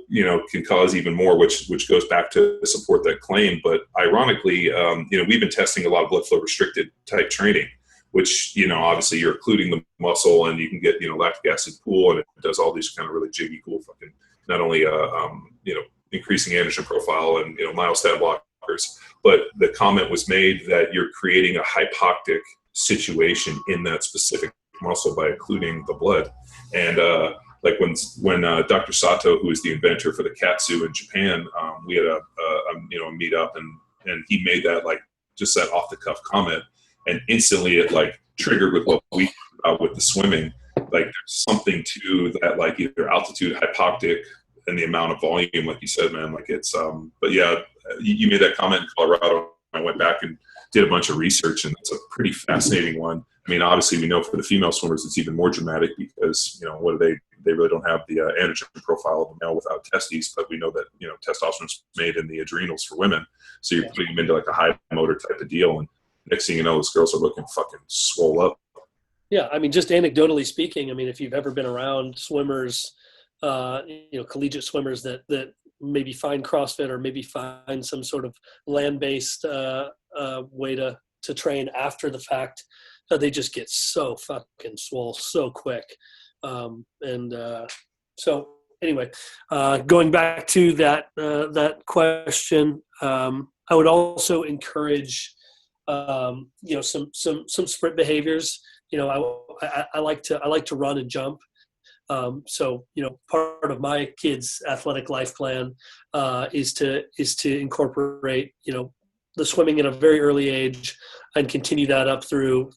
can cause even more, which goes back to support that claim. But ironically, we've been testing a lot of blood flow restricted type training, which, obviously you're occluding the muscle and you can get, lactic acid pool, and it does all these kind of really jiggy, cool fucking, not only, increasing androgen profile and, myostatin blockers, but the comment was made that you're creating a hypoxic situation in that specific muscle by occluding the blood. And, like when Dr. Sato, who is the inventor for the Katsu in Japan, we had a meet up, and he made that just that off the cuff comment, and instantly it triggered with what we talked about with the swimming. There's something to that, either altitude, hypoxic, and the amount of volume, like you said, man. It's but yeah, you made that comment in Colorado. I went back and did a bunch of research, and it's a pretty fascinating one. I mean, obviously we know for the female swimmers it's even more dramatic because, what do they really don't have the androgen profile of a male without testes, but we know that, testosterone is made in the adrenals for women. So you're putting them into a high motor type of deal. And next thing you know, those girls are looking fucking swole up.
Yeah. I mean, just anecdotally speaking, I mean, if you've ever been around swimmers, collegiate swimmers that maybe find CrossFit or maybe find some sort of land-based way to train after the fact, they just get so fucking swole so quick. So anyway, going back to that question, I would also encourage, some sprint behaviors. I like to run and jump. So, part of my kids' athletic life plan is to incorporate, the swimming at a very early age and continue that up through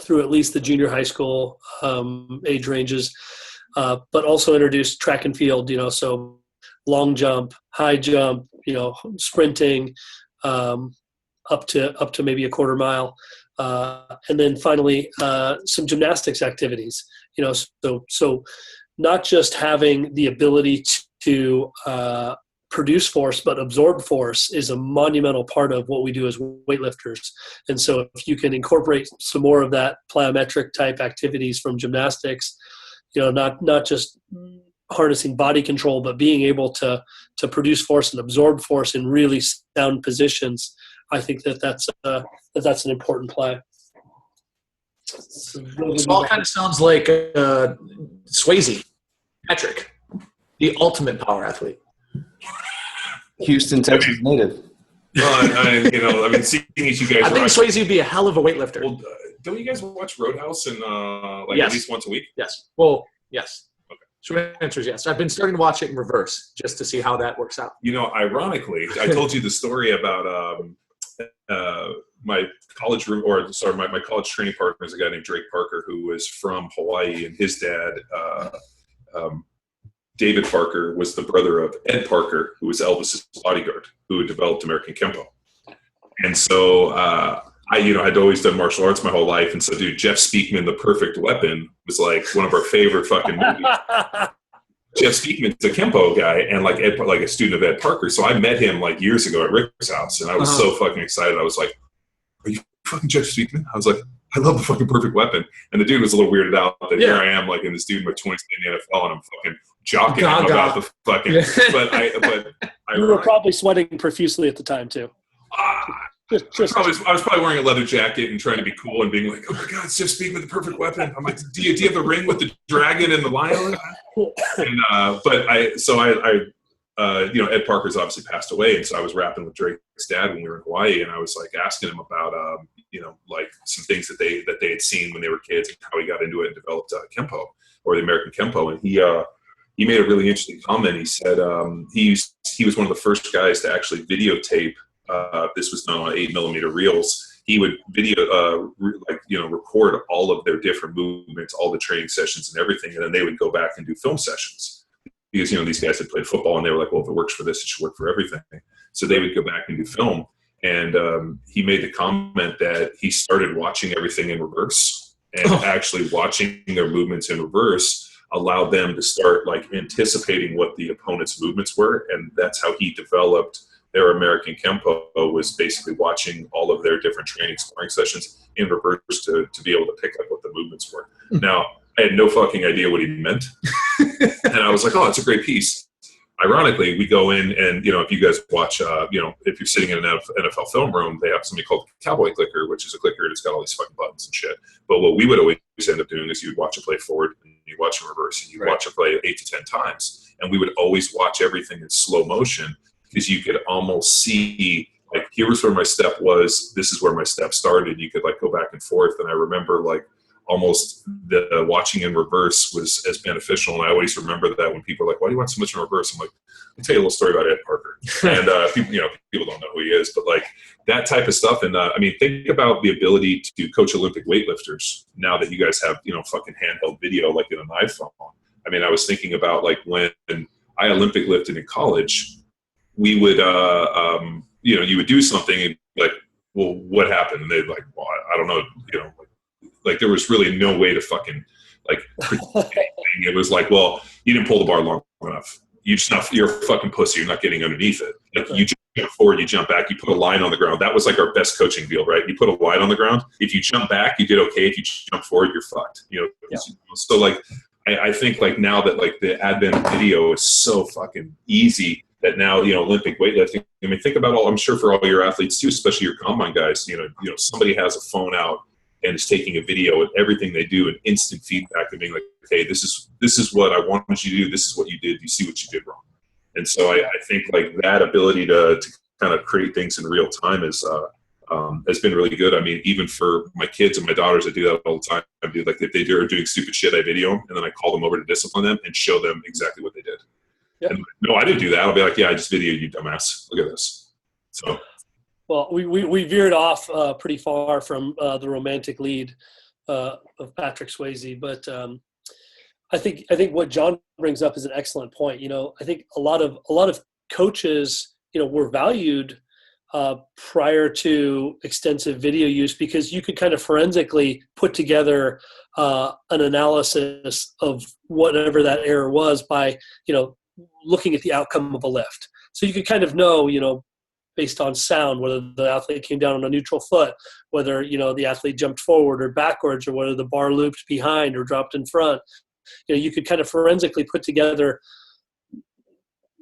at least the junior high school age ranges, but also introduce track and field, so long jump, high jump, sprinting, up to maybe a quarter mile. And then finally, some gymnastics activities, so not just having the ability to produce force, but absorb force is a monumental part of what we do as weightlifters. And so if you can incorporate some more of that plyometric type activities from gymnastics, not just harnessing body control, but being able to produce force and absorb force in really sound positions, I think that's an important play.
It all kind of sounds like Swayze, Patrick, the ultimate power athlete.
Houston, Texas native.
Well, seeing as you guys,
I think Swayze would be a hell of a weightlifter.
Well, don't you guys watch Roadhouse and
yes.
At least once a week?
Yes. Well, yes.
Okay.
Short answer is yes. I've been starting to watch it in reverse just to see how that works out.
Ironically, I told you the story about my college training partner is a guy named Drake Parker, who was from Hawaii, and his dad, David Parker, was the brother of Ed Parker, who was Elvis's bodyguard, who had developed American Kempo. And so I'd always done martial arts my whole life, and so Jeff Speakman, The Perfect Weapon, was one of our favorite fucking movies. Jeff Speakman's a Kempo guy and a student of Ed Parker. So I met him years ago at Rick's house, and I was so fucking excited. I was like, "Are you fucking Jeff Speakman?" I was like, "I love The Fucking Perfect Weapon." And the dude was a little weirded out that here I am, in this dude in my 20s in the NFL, and I'm fucking jockeying him about the fucking. But
you were probably sweating profusely at the time too.
I was probably wearing a leather jacket and trying to be cool and being like, "Oh my God, it's Jeff Speakman, The Perfect Weapon." I'm like, do you have the ring with the dragon and the lion? And Ed Parker's obviously passed away, and so I was rapping with Drake's dad when we were in Hawaii, and I was asking him about some things that they had seen when they were kids and how he got into it and developed Kempo, or the American Kempo. And he made a really interesting comment. He said he was one of the first guys to actually videotape. This was done on 8mm reels. He would record all of their different movements, all the training sessions and everything, and then they would go back and do film sessions. Because, these guys had played football, and they were like, well, if it works for this, it should work for everything. So they would go back and do film. And he made the comment that he started watching everything in reverse, and actually watching their movements in reverse allowed them to start like anticipating what the opponent's movements were. And that's how he developed their American Kempo, was basically watching all of their different training sparring sessions in reverse to be able to pick up what the movements were. Now, I had no fucking idea what he meant. And I was like, oh, that's a great piece. Ironically, we go in and, if you guys watch, if you're sitting in an NFL film room, they have something called Cowboy Clicker, which is a clicker that's got all these fucking buttons and shit. But what we would always end up doing is you would watch a play forward, and you watch a reverse, and you watch a play 8 to 10 times. And we would always watch everything in slow motion, because you could almost see, like, here was where my step was, this is where my step started. You could, like, go back and forth. And I remember, like, almost the watching in reverse was as beneficial. And I always remember that when people are like, why do you watch so much in reverse? I'm like, I'll tell you a little story about Ed Parker. And people don't know who he is, but like that type of stuff. And think about the ability to coach Olympic weightlifters now that you guys have, fucking handheld video like in an iPhone. I was thinking about like when I Olympic lifted in college, we would, you would do something and be like, well, what happened? And they'd like, well, I don't know, like there was really no way to fucking like it was like, well, you didn't pull the bar long enough. You're a fucking pussy. You're not getting underneath it. Like you jump forward, you jump back, you put a line on the ground. That was like our best coaching deal, right? You put a line on the ground. If you jump back, you did okay. If you jump forward, you're fucked. So like I think like now that like the advent of video is so fucking easy that now, Olympic weightlifting, think about I'm sure for all your athletes too, especially your combine guys, somebody has a phone out and is taking a video of everything they do and instant feedback and being like, okay, this is what I wanted you to do. This is what you did. You see what you did wrong. And so I think like that ability to kind of create things in real time has been really good. Even for my kids and my daughters, I do that all the time. I do like if they are doing stupid shit, I video them and then I call them over to discipline them and show them exactly what they did. Yep. And no, I didn't do that. I'll be like, yeah, I just videoed you, dumbass. Look at this. So.
Well, we veered off pretty far from the romantic lead of Patrick Swayze, but I think what John brings up is an excellent point. I think a lot of coaches, were valued prior to extensive video use because you could kind of forensically put together an analysis of whatever that error was by looking at the outcome of a lift. So you could kind of know, based on sound, whether the athlete came down on a neutral foot, whether, the athlete jumped forward or backwards, or whether the bar looped behind or dropped in front. You could kind of forensically put together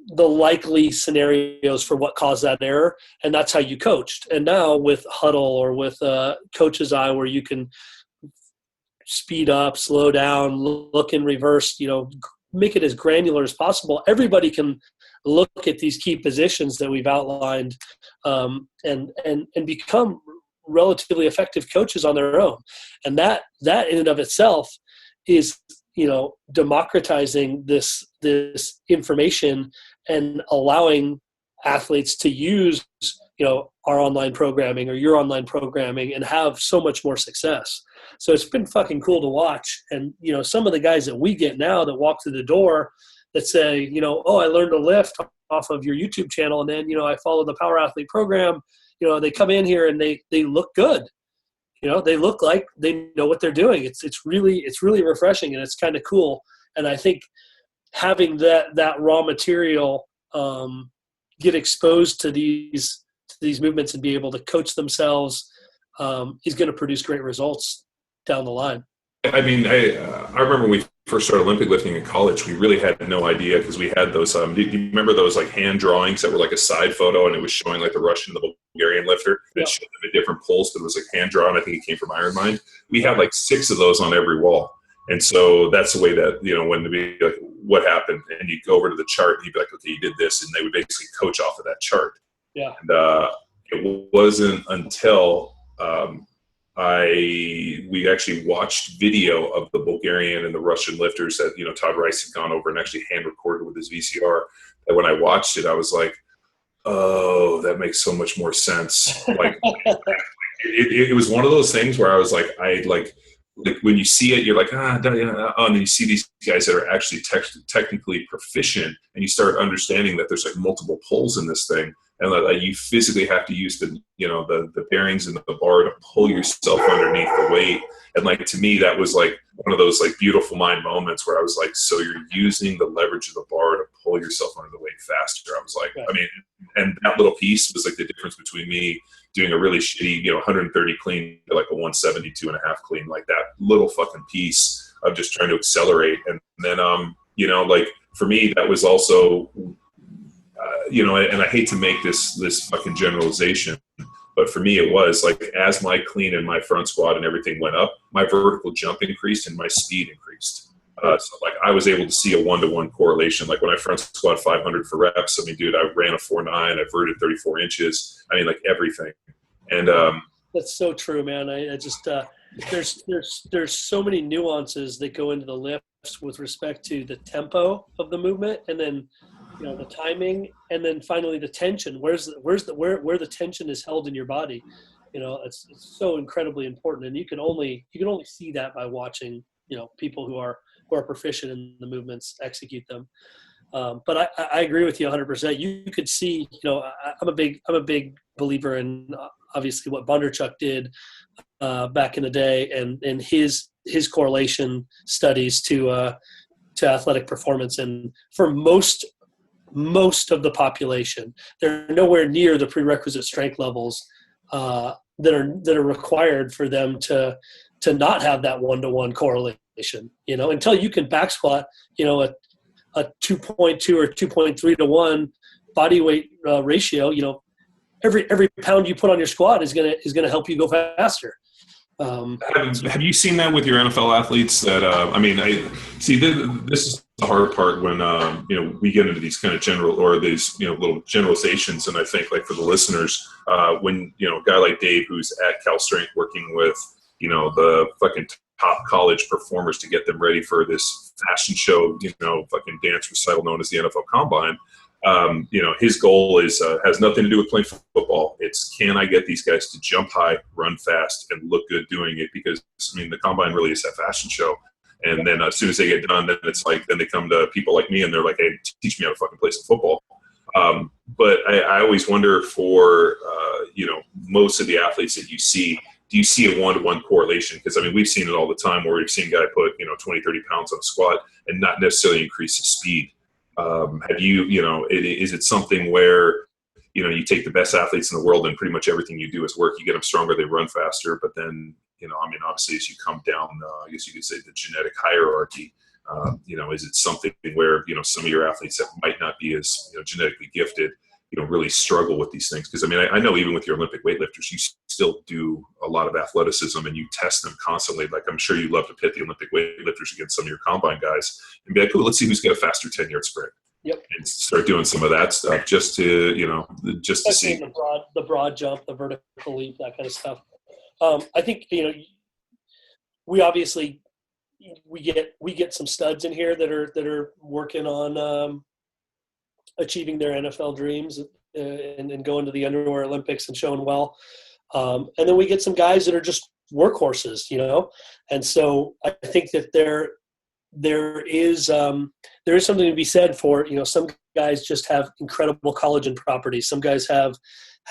the likely scenarios for what caused that error, and that's how you coached. And now with Huddle or with Coach's Eye, where you can speed up, slow down, look in reverse, make it as granular as possible. Everybody can look at these key positions that we've outlined and become relatively effective coaches on their own. And that in and of itself is, democratizing this information and allowing athletes to use, our online programming or your online programming and have so much more success. So it's been fucking cool to watch. And, some of the guys that we get now that walk through the door that say, oh, I learned to lift off of your YouTube channel. And then, I follow the Power Athlete program, they come in here and they look good. They look like they know what they're doing. It's really refreshing and it's kind of cool. And I think having that raw material get exposed to these movements and be able to coach themselves is going to produce great results down the line.
I remember when we first started Olympic lifting in college, we really had no idea because we had those, do you remember those like hand drawings that were like a side photo and it was showing like the Russian and the Bulgarian lifter that showed them at different pulls, but it was like hand drawn. I think it came from Iron Mind. We had like 6 of those on every wall. And so that's the way that, when to be like, what happened? And you go over to the chart and you'd be like, okay, you did this. And they would basically coach off of that chart.
Yeah.
And it wasn't until, we actually watched video of the Bulgarian and the Russian lifters that, Todd Rice had gone over and actually hand recorded with his VCR. And when I watched it, I was like, oh, that makes so much more sense. Like, it was one of those things where I was like, when you see it, you're like, and then you see these guys that are actually technically proficient, and you start understanding that there's like multiple poles in this thing, and that you physically have to use the bearings in the bar to pull yourself underneath the weight. And like, to me, that was like one of those like beautiful mind moments where I was like, so you're using the leverage of the bar to pull yourself under the weight faster. I was like, I mean, and that little piece was like the difference between me doing a really shitty, 130 clean to like a 172.5 clean, like that little fucking piece of just trying to accelerate. And then, like for me, that was also, and I hate to make this fucking generalization, but for me, it was like, as my clean and my front squat and everything went up, my vertical jump increased and my speed increased. So like I was able to see a 1-to-1 correlation. Like when I front squat 500 for reps, I mean, dude, I ran a 4.9, I verted 34 inches. I mean, like everything. And
that's so true, man. I just there's so many nuances that go into the lifts with respect to the tempo of the movement, and then the timing, and then finally the tension. Where the tension is held in your body. It's so incredibly important, and you can only see that by watching people who are proficient in the movements execute them. But I agree with you 100%. You could see, I'm a big believer in obviously what Bondarchuk did back in the day, and his correlation studies to athletic performance. And for most of the population, they're nowhere near the prerequisite strength levels that are required for them to not have that 1-to-1 correlation. Until you can back squat, a 2.2 or 2.3 to 1 body weight ratio, every pound you put on your squat is gonna help you go faster.
Have you seen that with your NFL athletes? That I see. This is the hard part when we get into these kind of general or these little generalizations, and I think like for the listeners, when a guy like Dave who's at Cal Strength working with the fucking top college performers to get them ready for this fashion show, fucking dance recital known as the NFL Combine. His goal is has nothing to do with playing football. It's, can I get these guys to jump high, run fast, and look good doing it? Because the Combine really is that fashion show. And then as soon as they get done, then it's like, then they come to people like me and they're like, hey, teach me how to fucking play some football. But I always wonder for most of the athletes that you see, do you see a 1-to-1 correlation? Because we've seen it all the time where we've seen a guy put 20, 30 pounds on a squat and not necessarily increase his speed. Have you, is it something where, you take the best athletes in the world and pretty much everything you do is work, you get them stronger, they run faster, but then, obviously as you come down, I guess you could say the genetic hierarchy, is it something where, some of your athletes that might not be as, genetically gifted, really struggle with these things? Because I know even with your Olympic weightlifters, you still do a lot of athleticism and you test them constantly. Like I'm sure you love to pit the Olympic weightlifters against some of your combine guys and be like, "Cool, let's see who's got a faster 10-yard sprint."
Yep.
And start doing some of that stuff just to just to see
the broad jump, the vertical leap, that kind of stuff. I think we obviously we get some studs in here that are working on achieving their NFL dreams and going to the Underwear Olympics and showing well. And then we get some guys that are just workhorses, And so I think that there is something to be said for, some guys just have incredible collagen properties. Some guys have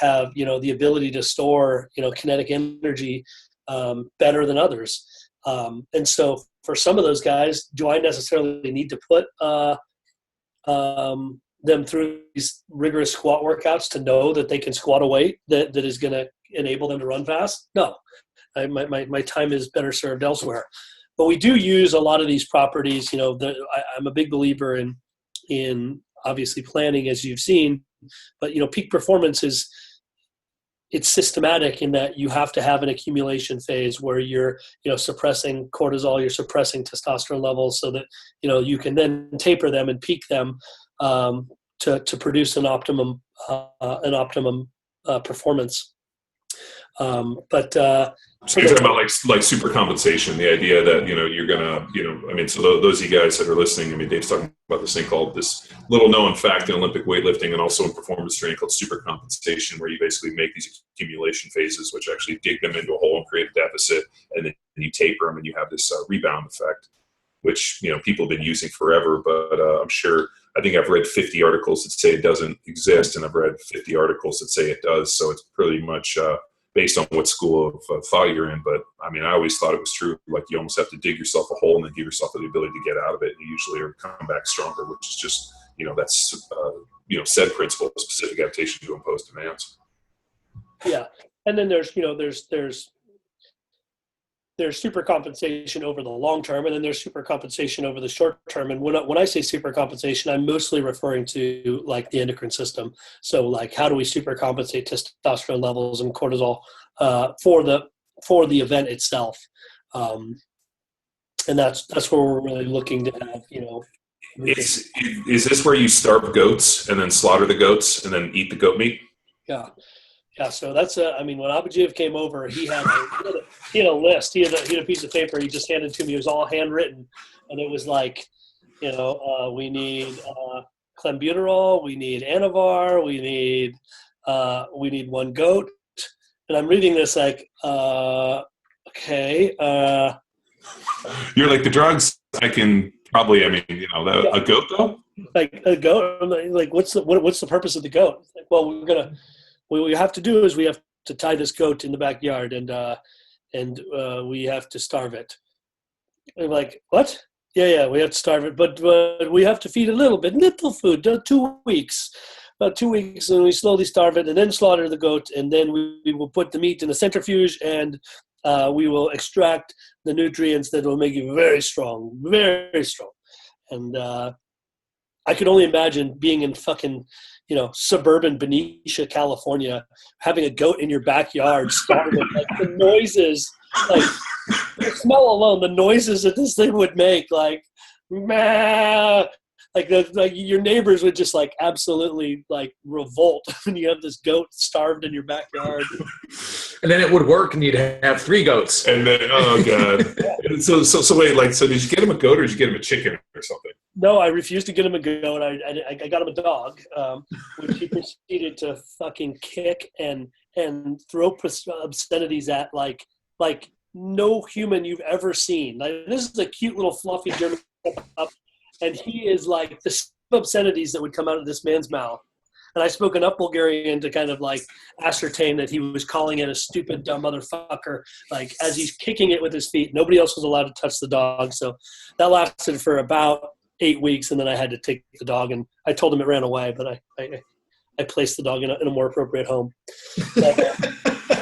the ability to store, kinetic energy better than others. And so for some of those guys, do I necessarily need to put them through these rigorous squat workouts to know that they can squat a weight that is going to enable them to run fast? No, my time is better served elsewhere. But we do use a lot of these properties. I'm a big believer in obviously planning, as you've seen, but peak performance it's systematic in that you have to have an accumulation phase where you're suppressing cortisol, you're suppressing testosterone levels, so that you can then taper them and peak them to produce an optimum performance.
So you're talking about like super compensation, the idea that, you're gonna, so those of you guys that are listening, Dave's talking about this thing called, this little known fact in Olympic weightlifting and also in performance training called super compensation, where you basically make these accumulation phases, which actually dig them into a hole and create a deficit, and then you taper them and you have this rebound effect, which, people have been using forever, but I think I've read 50 articles that say it doesn't exist, and I've read 50 articles that say it does. So it's pretty much based on what school of thought you're in. But I always thought it was true. Like, you almost have to dig yourself a hole and then give yourself the ability to get out of it. And you usually are come back stronger, which is just, that's, said principle, specific adaptation to imposed demands.
Yeah. And then there's super compensation over the long term, and then there's super compensation over the short term. And when I say super compensation, I'm mostly referring to like the endocrine system. So like, how do we super compensate testosterone levels and cortisol for the event itself? And that's where we're really looking to have,
Is this where you starve goats and then slaughter the goats and then eat the goat meat?
Yeah. Yeah, so that's when Abujev came over, he had a list. He had a piece of paper he just handed to me. It was all handwritten, and it was like, we need clenbuterol, we need Anavar, we need one goat. And I'm reading this like, okay.
You're like, the drugs I can probably, a goat though?
Like a goat. I'm like, what's the purpose of the goat? Like, well, what we have to do is we have to tie this goat in the backyard and we have to starve it. And I'm like, what? Yeah, we have to starve it, but we have to feed a little food, 2 weeks. About 2 weeks, and we slowly starve it and then slaughter the goat, and then we will put the meat in a centrifuge, and we will extract the nutrients that will make you very strong, very strong. And I could only imagine being in fucking, suburban Benicia, California, having a goat in your backyard, starving, like the noises, like the smell alone, the noises that this thing would make, like, meh, like your neighbors would just like absolutely like revolt when you have this goat starved in your backyard.
And then it would work, and you'd have 3 goats.
And then, oh god. So wait, like, so did you get him a goat or did you get him a chicken or something?
No, I refused to get him a goat. I got him a dog, which he proceeded to fucking kick and throw obscenities at like no human you've ever seen. Like, this is a cute little fluffy German pup, and he is like the obscenities that would come out of this man's mouth. And I spoke enough Bulgarian to kind of like ascertain that he was calling it a stupid, dumb motherfucker, like as he's kicking it with his feet. Nobody else was allowed to touch the dog. So that lasted for about 8 weeks, and then I had to take the dog, and I told him it ran away, but I placed the dog in a more appropriate home.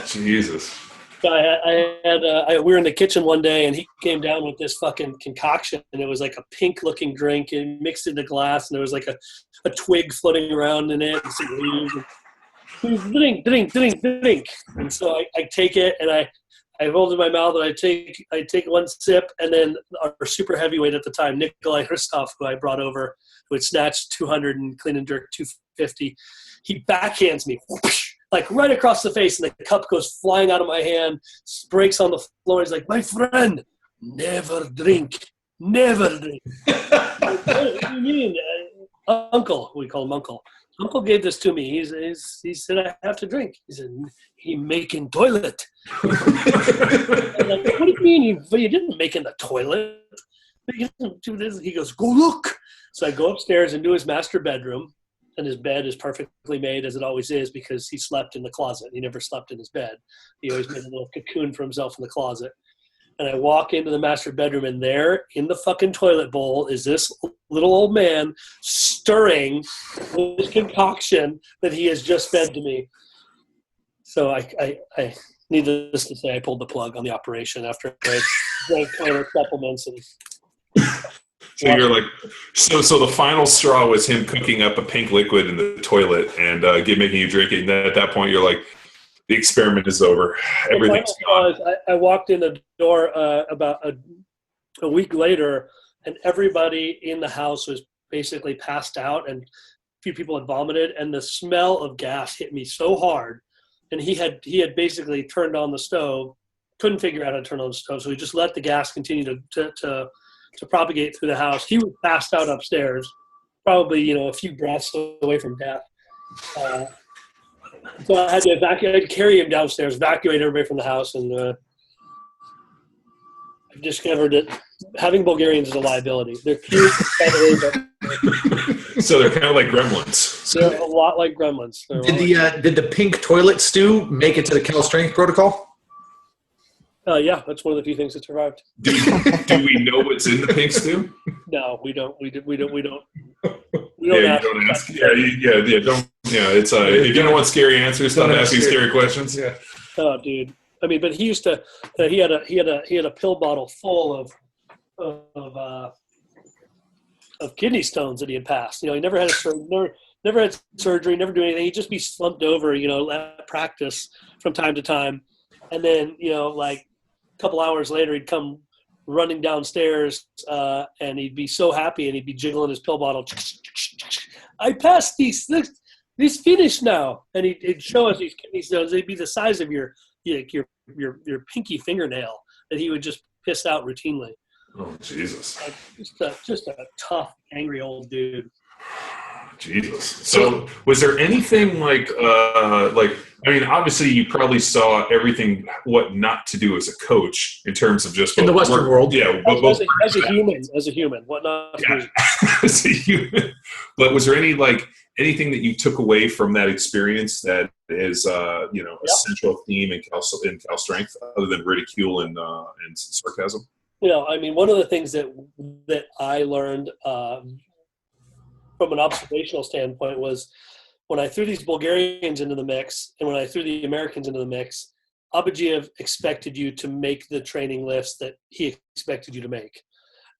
Jesus.
We were in the kitchen one day, and he came down with this fucking concoction, and it was like a pink-looking drink, and mixed into glass, and there was like a twig floating around in it. And some leaves. And he was drink. And so I take it, and I hold it in my mouth, and I take one sip, and then our super heavyweight at the time, Nikolai Hristov, who I brought over, who had snatched 200 and clean and jerk 250, he backhands me, whoosh, like right across the face, and the cup goes flying out of my hand, breaks on the floor. He's like, my friend, never drink. What do you mean? Uncle, we call him Uncle. Uncle gave this to me. He said I have to drink. He said, he making toilet. I'm like, what do you mean you didn't make in the toilet? He goes, go look. So I go upstairs into his master bedroom, and his bed is perfectly made, as it always is, because he slept in the closet. He never slept in his bed. He always made a little cocoon for himself in the closet. And I walk into the master bedroom, and there in the fucking toilet bowl is this little old man stirring this concoction that he has just fed to me. So I needless to say, I pulled the plug on the operation after I drank toilet supplements. And
so you're like, so the final straw was him cooking up a pink liquid in the toilet and making you drink it. And then at that point, you're like, the experiment is over. Everything's gone.
I walked in the door about a week later, and everybody in the house was basically passed out, and a few people had vomited, and the smell of gas hit me so hard. and he had basically turned on the stove, couldn't figure out how to turn on the stove, so he just let the gas continue to propagate through the house. He was passed out upstairs, probably a few breaths away from death. So I had to evacuate, carry him downstairs, evacuate everybody from the house, and I've discovered that having Bulgarians is a liability. They're cute,
So they're kind of like gremlins.
they're a lot like gremlins.
Did the pink toilet stew make it to the Cal Strength protocol?
Yeah, that's one of the few things that survived.
Do we know what's in the pink stew?
No, we don't. We don't
Yeah, you don't ask. Yeah, don't. Yeah, it's if you don't want scary answers, stop asking scary questions. Yeah.
Oh, dude. I mean, but he used to. He had a pill bottle full of kidney stones that he had passed. He never had never had surgery, never do anything. He'd just be slumped over, at practice from time to time, and then like a couple hours later, he'd come running downstairs, and he'd be so happy, and he'd be jiggling his pill bottle. I passed these. He's finished now, and he'd show us these kidney stones. They'd be the size of your pinky fingernail that he would just piss out routinely.
Oh, Jesus!
Just a tough, angry old dude.
Jesus. So was there anything like I mean, obviously you probably saw everything what not to do as a coach in terms of just
in the Western world.
Yeah.
As a human, what not to do.
As a human. But was there anything that you took away from that experience that is a central theme in Cal Strength other than ridicule and sarcasm?
I mean, one of the things that I learned from an observational standpoint was when I threw these Bulgarians into the mix and when I threw the Americans into the mix, Abadjiev expected you to make the training lifts that he expected you to make.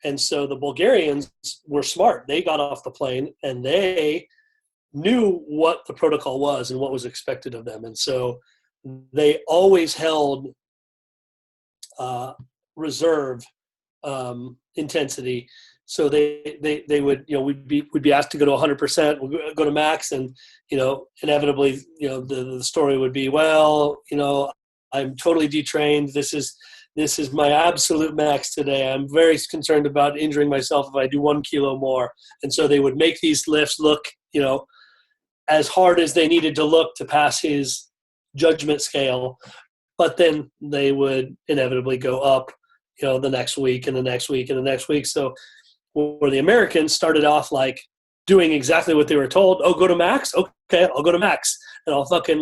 And so the Bulgarians were smart. They got off the plane and they knew what the protocol was and what was expected of them. And so they always held reserve intensity. So they would, we'd be asked to go to 100%, we'd go to max, and inevitably, the story would be, well, I'm totally detrained. This is my absolute max today. I'm very concerned about injuring myself if I do 1 kilo more. And so they would make these lifts look, as hard as they needed to look to pass his judgment scale, but then they would inevitably go up, the next week and the next week and the next week. So where the Americans started off like doing exactly what they were told. Oh, go to max? Okay, I'll go to max. And I'll fucking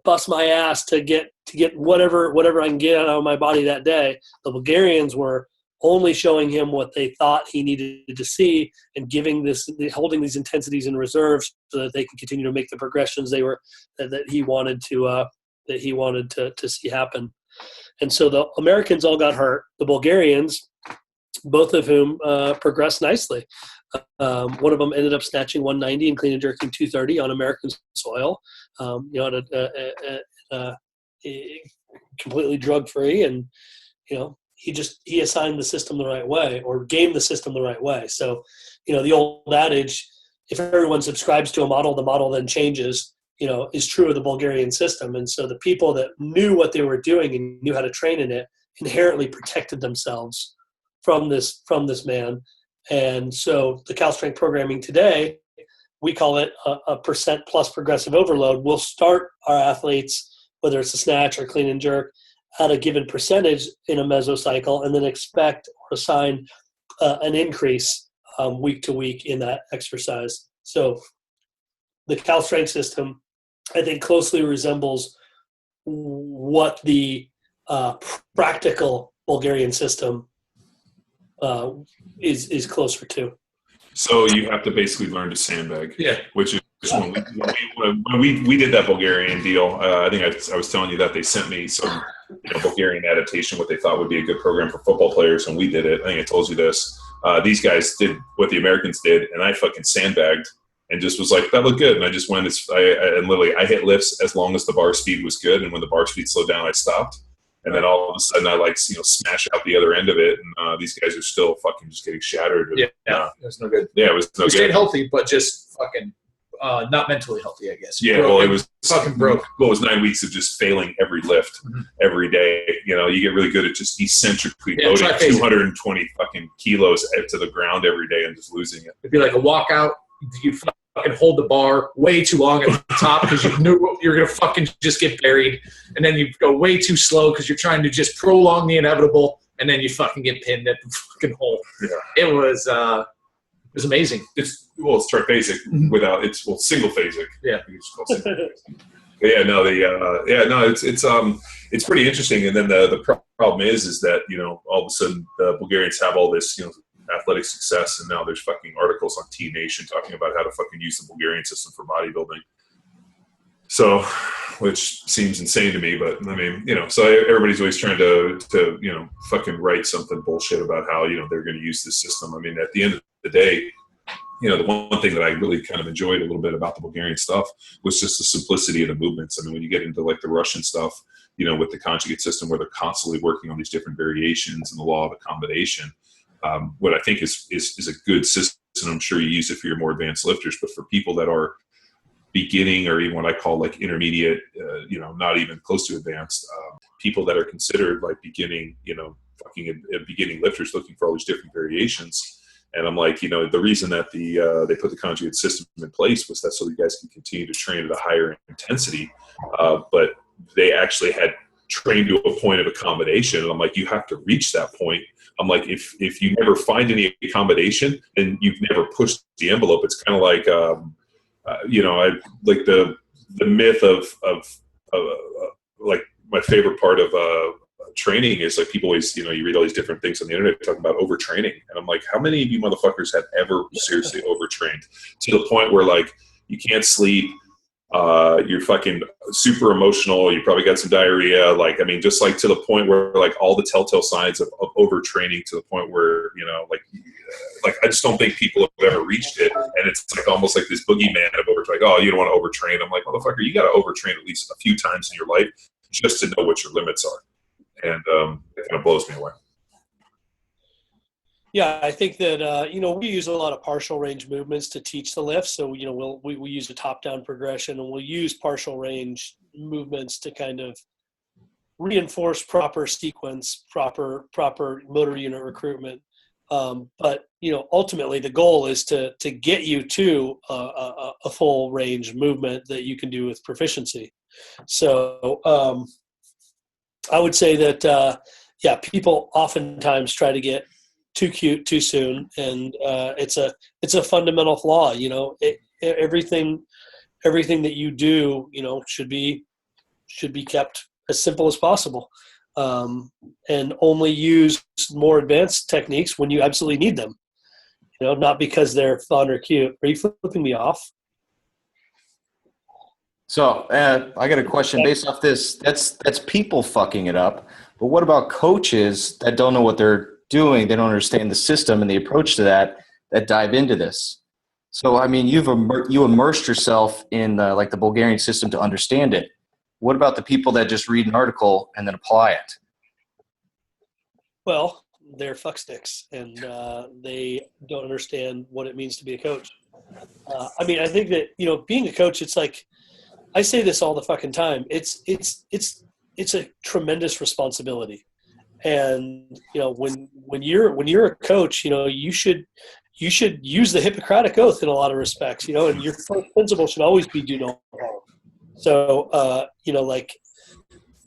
bust my ass to get whatever I can get out of my body that day. The Bulgarians were only showing him what they thought he needed to see and holding these intensities in reserve so that they could continue to make the progressions that he wanted to see happen. And so the Americans all got hurt. The Bulgarians, both of whom progressed nicely. One of them ended up snatching 190 and clean and jerking 230 on American soil, completely drug-free. And, he assigned the system the right way or gamed the system the right way. So, the old adage, if everyone subscribes to a model, the model then changes, is true of the Bulgarian system. And so the people that knew what they were doing and knew how to train in it inherently protected themselves from this man. And so the Cal Strength programming today, we call it a percent plus progressive overload. We'll start our athletes, whether it's a snatch or clean and jerk, at a given percentage in a mesocycle, and then expect or assign an increase week to week in that exercise. So the Cal Strength system, I think, closely resembles what the practical Bulgarian system is closer to.
So you have to basically learn to sandbag.
Yeah.
Which is when we did that Bulgarian deal. I think I was telling you that they sent me some Bulgarian adaptation, what they thought would be a good program for football players, and we did it. I think I told you this. These guys did what the Americans did, and I fucking sandbagged and just was like, that looked good. And I just went I hit lifts as long as the bar speed was good, and when the bar speed slowed down, I stopped. And then all of a sudden, I smash out the other end of it, and these guys are still fucking just getting shattered.
Yeah, it was no good.
Yeah, it was no good.
We stayed healthy, but just fucking
not mentally healthy, I guess.
Yeah,
broke,
well, it was
fucking broke.
Well, it was 9 weeks of just failing every lift every day. You know, you get really good at just eccentrically loading 220 fucking kilos to the ground every day and just losing it.
It'd be like a walkout. You'd fucking hold the bar way too long at the top because you knew you were going to fucking just get buried. And then you go way too slow because you're trying to just prolong the inevitable. And then you fucking get pinned at the fucking hole. Yeah. It was amazing.
It's triphasic without single phasic.
Yeah.
It's pretty interesting. And then the problem is that, you know, all of a sudden the Bulgarians have all this, you know, athletic success, and now there's fucking articles on T Nation talking about how to fucking use the Bulgarian system for bodybuilding. So, which seems insane to me, but I mean, you know, so everybody's always trying to you know, fucking write something bullshit about how, you know, they're going to use this system. I mean, at the end of the day, you know, the one thing that I really kind of enjoyed a little bit about the Bulgarian stuff was just the simplicity of the movements. I mean, when you get into like the Russian stuff, you know, with the conjugate system where they're constantly working on these different variations and the law of accommodation, what I think is a good system. I'm sure you use it for your more advanced lifters, but for people that are beginning or even what I call like intermediate, you know, not even close to advanced, people that are considered like beginning, you know, fucking beginning lifters looking for all these different variations. And I'm like, you know, the reason that they put the conjugate system in place was that so you guys can continue to train at a higher intensity. But they actually had trained to a point of accommodation. And I'm like, you have to reach that point. I'm like, if you never find any accommodation and you've never pushed the envelope, it's kind of like, you know, I like the myth of like my favorite part of training is like people always, you know, you read all these different things on the internet talking about overtraining, and I'm like, how many of you motherfuckers have ever seriously overtrained to the point where like you can't sleep, you're fucking super emotional, you probably got some diarrhea, like, I mean, just like to the point where like all the telltale signs of overtraining to the point where, you know, like I just don't think people have ever reached it, and it's like almost like this boogeyman of overtraining. Oh, you don't want to overtrain. I'm like, motherfucker, you got to overtrain at least a few times in your life just to know what your limits are. And it kind of blows me away.
Yeah, I think that, you know, we use a lot of partial range movements to teach the lift. So, you know, we use a top-down progression, and we'll use partial range movements to kind of reinforce proper sequence, proper motor unit recruitment. But, you know, ultimately the goal is to get you to a full range movement that you can do with proficiency. So I would say that, yeah, people oftentimes try to get too cute too soon, and it's a fundamental flaw. You know, everything that you do, you know, should be kept as simple as possible, and only use more advanced techniques when you absolutely need them. You know, not because they're fun or cute. Are you flipping me off?
So I got a question based off this. That's people fucking it up. But what about coaches that don't know what they're doing? They don't understand the system and the approach to that dive into this. So, I mean, you immersed yourself in like the Bulgarian system to understand it. What about the people that just read an article and then apply it?
Well, they're fucksticks, and they don't understand what it means to be a coach. I mean, I think that, you know, being a coach, it's like, I say this all the fucking time. It's a tremendous responsibility. And, you know, when you're a coach, you know, you should use the Hippocratic oath in a lot of respects, you know, and your first principle should always be do no harm. So, you know, like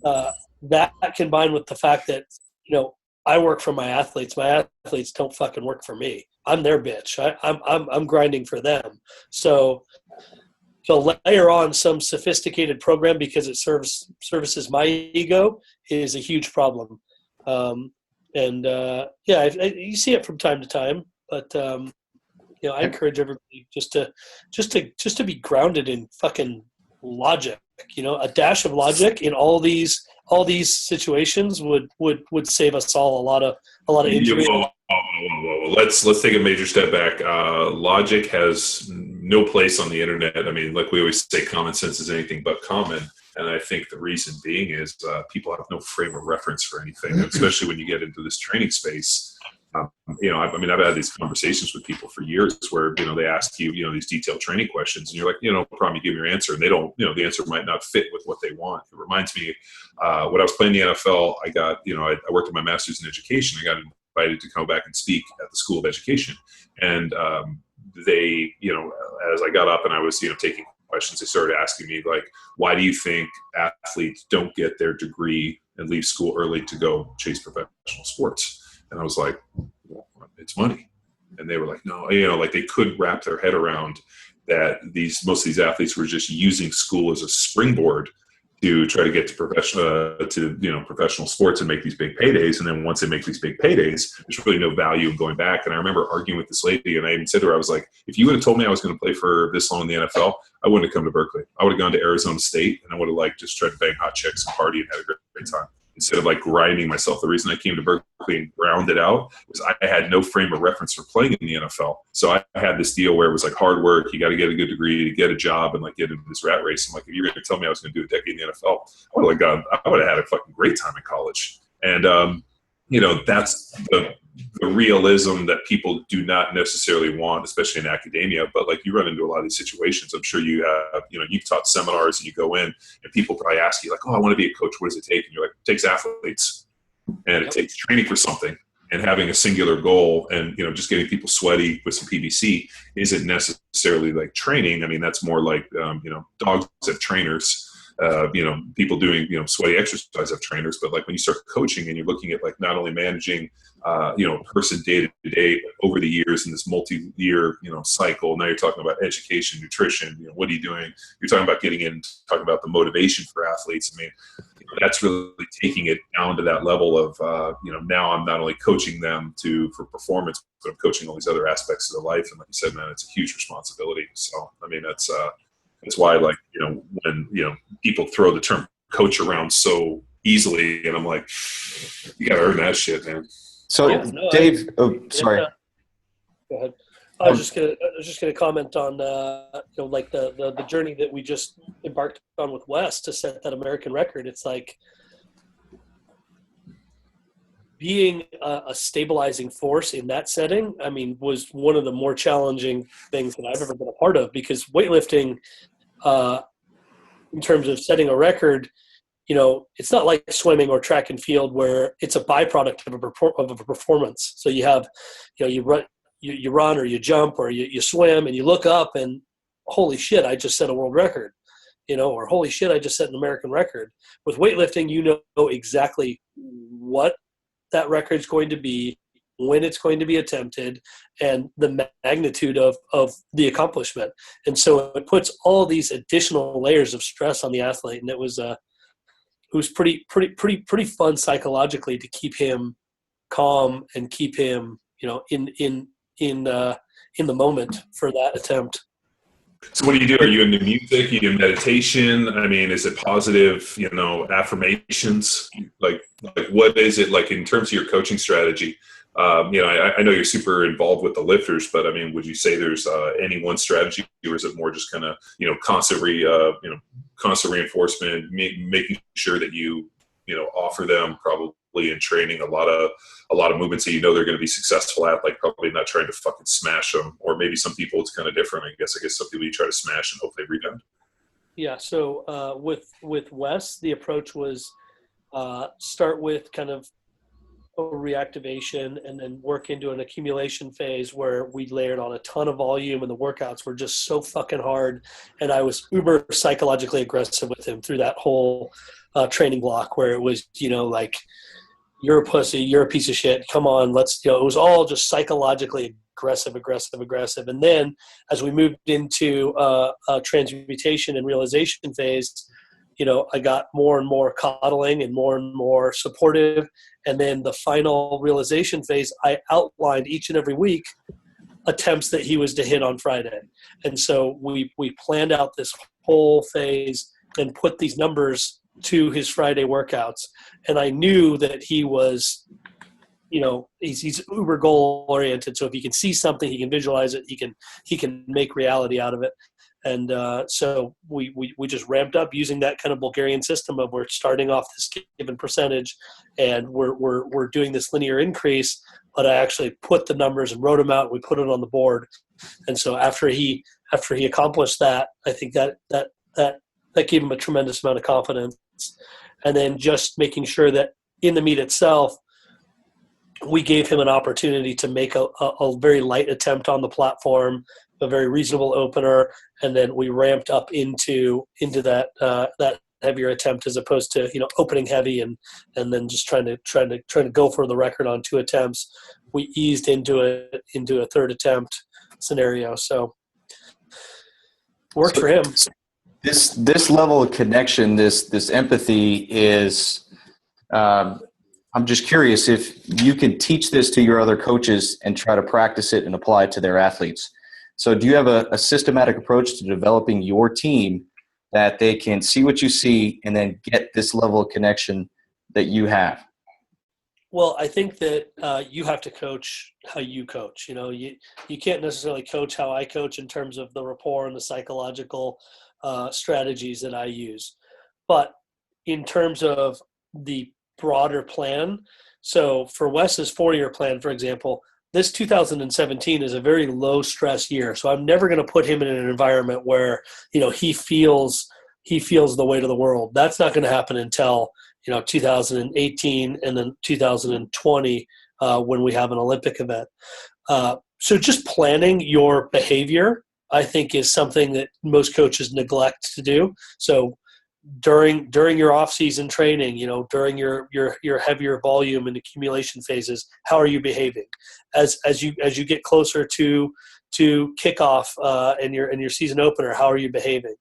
that combined with the fact that, you know, I work for my athletes. My athletes don't fucking work for me. I'm their bitch. I'm grinding for them. So to layer on some sophisticated program because it services my ego is a huge problem. Yeah, you see it from time to time, but you know, I encourage everybody just to be grounded in fucking logic. You know, a dash of logic in all these situations would save us all a lot of injury.
Whoa. Let's take a major step back. Logic has no place on the internet. I mean, like we always say, common sense is anything but common. And I think the reason being is people have no frame of reference for anything, especially when you get into this training space. I mean, I've had these conversations with people for years where, they ask you, these detailed training questions, and you're like, no problem, you give me your answer, and they don't, the answer might not fit with what they want. It reminds me, when I was playing the NFL, I got, I worked on my master's in education. I got invited to come back and speak at the School of Education, and they, as I got up and I was, taking questions, they started asking me, like, why do you think athletes don't get their degree and leave school early to go chase professional sports? And I was like, well, it's money. And they were like, no, like they couldn't wrap their head around that most of these athletes were just using school as a springboard to try to get to professional sports and make these big paydays. And then once they make these big paydays, there's really no value in going back. And I remember arguing with this lady, and I even said to her, I was like, if you would have told me I was going to play for this long in the NFL, I wouldn't have come to Berkeley. I would have gone to Arizona State, and I would have just tried to bang hot chicks and party and had a great time, instead of grinding myself. The reason I came to Berkeley and ground it out was I had no frame of reference for playing in the NFL. So I had this deal where it was hard work. You got to get a good degree to get a job and get into this rat race. I'm like, if you're going to tell me I was going to do a decade in the NFL, I would have had a fucking great time in college. And, that's the realism that people do not necessarily want, especially in academia. But you run into a lot of these situations. I'm sure you have, you've taught seminars and you go in and people probably ask you oh, I want to be a coach. What does it take? And you're like, it takes athletes, and it takes training for something, and having a singular goal, and, just getting people sweaty with some PVC isn't necessarily training. I mean, that's more dogs have trainers. People doing, sweaty exercise have trainers, but when you start coaching and you're looking at not only managing, person day to day over the years in this multi-year, cycle. Now you're talking about education, nutrition, what are you doing? You're talking about getting in, talking about the motivation for athletes. I mean, that's really taking it down to that level of, now I'm not only coaching them for performance, but I'm coaching all these other aspects of their life. And like you said, man, it's a huge responsibility. So, I mean, that's why, when, people throw the term coach around so easily, and I'm like, you got to earn that shit, man.
So, Dave, sorry.
Go ahead. I was just gonna comment on the journey that we just embarked on with Wes to set that American record. It's being a stabilizing force in that setting, I mean, was one of the more challenging things that I've ever been a part of, because weightlifting, in terms of setting a record, it's not like swimming or track and field where it's a byproduct of a performance. So you have, you run or you jump or you swim, and you look up and holy shit, I just set a world record, or holy shit, I just set an American record. With weightlifting, you know exactly what that record's going to be, when it's going to be attempted, and the magnitude of the accomplishment. And so it puts all these additional layers of stress on the athlete. And it was pretty fun psychologically to keep him calm and keep him, in the moment for that attempt.
So what do you do? Are you into music? Are you into meditation? I mean, is it positive, affirmations? What is it in terms of your coaching strategy? I know you're super involved with the lifters, but I mean, would you say there's any one strategy, or is it more just kind of, constant reinforcement, making sure that you offer them probably in training a lot of movements that they're going to be successful at, probably not trying to fucking smash them, or maybe some people it's kind of different. I guess some people you try to smash and hope they rebound.
Yeah. So with Wes, the approach was start with kind of a reactivation and then work into an accumulation phase where we layered on a ton of volume, and the workouts were just so fucking hard. And I was uber psychologically aggressive with him through that whole training block, where it was, you're a pussy, you're a piece of shit, come on, let's, it was all just psychologically aggressive. And then as we moved into a transmutation and realization phase, I got more and more coddling and more supportive. And then the final realization phase, I outlined each and every week attempts that he was to hit on Friday. And so we planned out this whole phase and put these numbers to his Friday workouts. And I knew that he was, he's uber goal oriented. So if he can see something, he can visualize it, he can make reality out of it. And so we just ramped up using that kind of Bulgarian system of, we're starting off this given percentage and we're doing this linear increase but I actually put the numbers and wrote them out. And we put it on the board. And so after he accomplished that, I think that gave him a tremendous amount of confidence. And then just making sure that in the meet itself, we gave him an opportunity to make a very light attempt on the platform, a very reasonable opener, and then we ramped up into that heavier attempt as opposed to opening heavy and then just trying to go for the record on 2 attempts. We eased into a third attempt scenario, so worked for him.
This level of connection, this empathy is. I'm just curious if you can teach this to your other coaches and try to practice it and apply it to their athletes. So do you have a systematic approach to developing your team that they can see what you see and then get this level of connection that you have?
Well, I think that you have to coach how you coach. You can't necessarily coach how I coach in terms of the rapport and the psychological strategies that I use. But in terms of the broader plan, so for Wes's 4-year plan, for example, this 2017 is a very low stress year. So I'm never going to put him in an environment where, he feels the weight of the world. That's not going to happen until, 2018 and then 2020 when we have an Olympic event. So just planning your behavior, I think, is something that most coaches neglect to do. So during your off-season training, during your heavier volume and accumulation phases, how are you behaving? As you get closer to kickoff and your season opener, how are you behaving?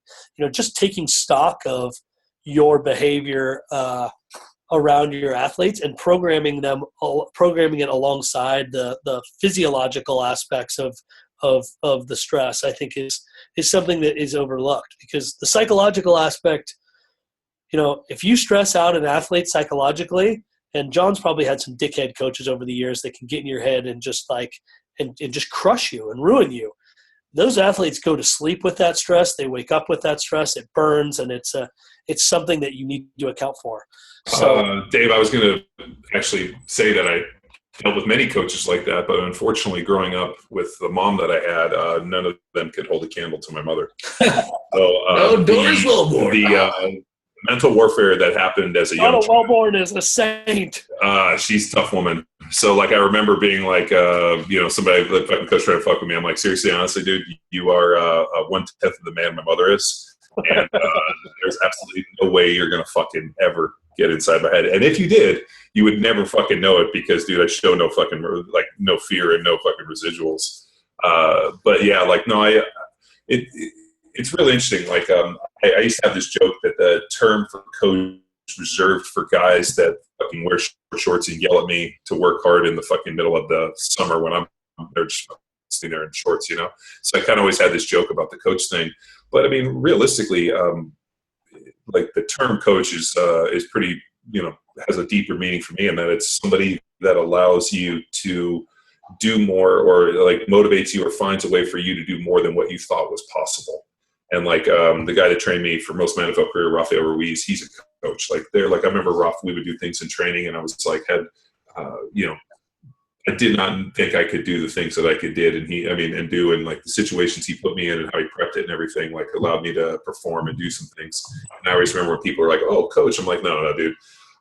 Just taking stock of your behavior around your athletes and programming it alongside the physiological aspects of the stress, I think is something that is overlooked, because the psychological aspect, if you stress out an athlete psychologically, and John's probably had some dickhead coaches over the years that can get in your head and just and just crush you and ruin you. Those athletes go to sleep with that stress. They wake up with that stress. It burns, and it's something that you need to account for. So,
Dave, I was going to actually say that I dealt with many coaches like that, but unfortunately, growing up with the mom that I had, none of them could hold a candle to my mother. So the mental warfare that happened as a young
child. Wellborn is a saint.
She's a tough woman. So, I remember being somebody, the fucking coach trying to fuck with me. I'm like, seriously, honestly, dude, you are 1/10 of the man my mother is. And there's absolutely no way you're going to fucking ever get inside my head. And if you did, you would never fucking know it, because, dude, I show no fucking, no fear and no fucking residuals. But yeah, it's really interesting. I used to have this joke that the term for coach reserved for guys that fucking wear shorts and yell at me to work hard in the fucking middle of the summer when they're just sitting there in shorts, So I kind of always had this joke about the coach thing. But I mean, realistically, the term coach is pretty, has a deeper meaning for me, in that it's somebody that allows you to do more, or motivates you or finds a way for you to do more than what you thought was possible. And the guy that trained me for most of my NFL career, Rafael Ruiz, he's a coach. I remember we would do things in training, and I was I did not think I could do the things that I did, and the situations he put me in and how he prepped it and everything, allowed me to perform and do some things. And I always remember when people were like, "Oh, coach," I'm like, no, dude.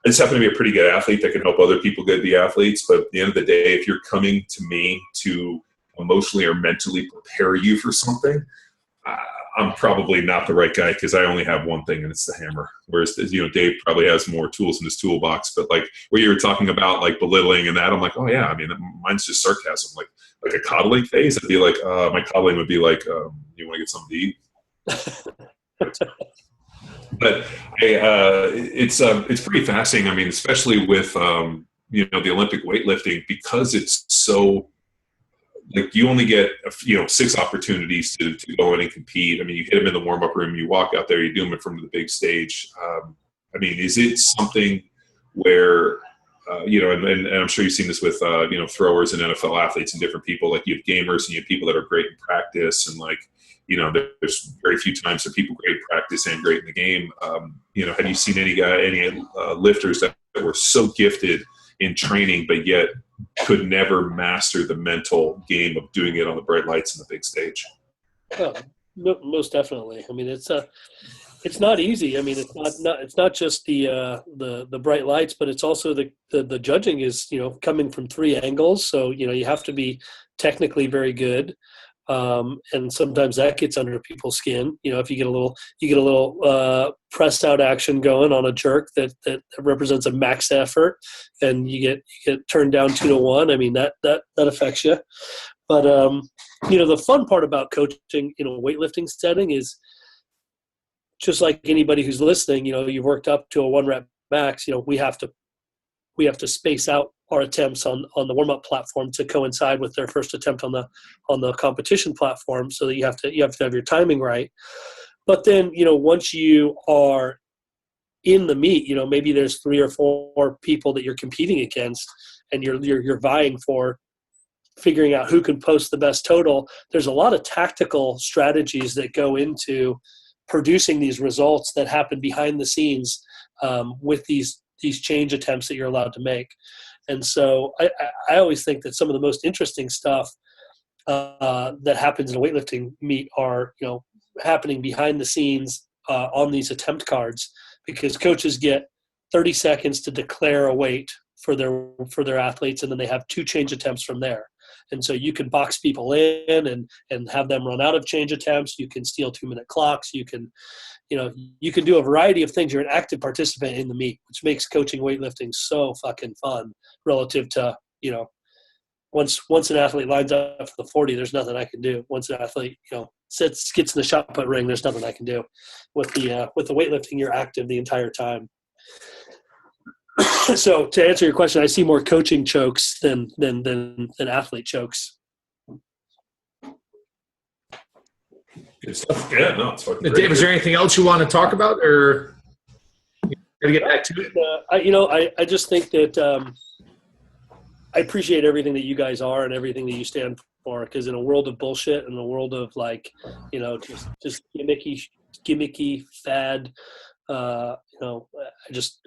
I just happen to be a pretty good athlete that can help other people be athletes. But at the end of the day, if you're coming to me to emotionally or mentally prepare you for something, I'm probably not the right guy, because I only have one thing, and it's the hammer. Whereas, Dave probably has more tools in his toolbox. But what you were talking about, belittling and that, I'm like, oh yeah, mine's just sarcasm. Like a coddling phase, I'd be like, my coddling would be like, you want to get something to eat? But it's pretty fascinating. Especially with the Olympic weightlifting, because it's so. You only get 6 opportunities to go in and compete. You hit them in the warm-up room, you walk out there, you do them in front of the big stage. Is it something where and I'm sure you've seen this with throwers and NFL athletes and different people. You have gamers and you have people that are great in practice, and there's very few times that people great in practice and great in the game. Have you seen any lifters that were so gifted in training, but yet could never master the mental game of doing it on the bright lights and the big stage.
Well, most definitely. I mean, it's not easy. I mean, it's not just the bright lights, but it's also the judging is, coming from three angles. So, you have to be technically very good. And sometimes that gets under people's skin. If you get a little pressed out action going on a jerk that represents a max effort, and you get turned down 2-1. I mean, that affects you. But the fun part about coaching in a weightlifting setting is, just like anybody who's listening, you've worked up to a 1 rep max. We have to space out our attempts on the warm-up platform to coincide with their first attempt on the competition platform, so that you have to have your timing right. But then, once you are in the meet, maybe there's 3 or 4 people that you're competing against, and you're vying for figuring out who can post the best total. There's a lot of tactical strategies that go into producing these results that happen behind the scenes with these change attempts that you're allowed to make. And so I always think that some of the most interesting stuff that happens in a weightlifting meet are, happening behind the scenes on these attempt cards, because coaches get 30 seconds to declare a weight for their athletes, and then they have 2 change attempts from there. And so you can box people in and have them run out of change attempts. You can steal 2-minute clocks. You can do a variety of things. You're an active participant in the meet, which makes coaching weightlifting so fucking fun relative to, once an athlete lines up for the 40, there's nothing I can do. Once an athlete, gets in the shot put ring, there's nothing I can do. With the weightlifting, you're active the entire time. So to answer your question, I see more coaching chokes than athlete chokes.
Good stuff. Yeah, no, it's fucking great.
Dave, is there anything else you want to talk about, or gotta get back to it?
I just think that I appreciate everything that you guys are and everything that you stand for, because in a world of bullshit, in a world of just gimmicky fad, I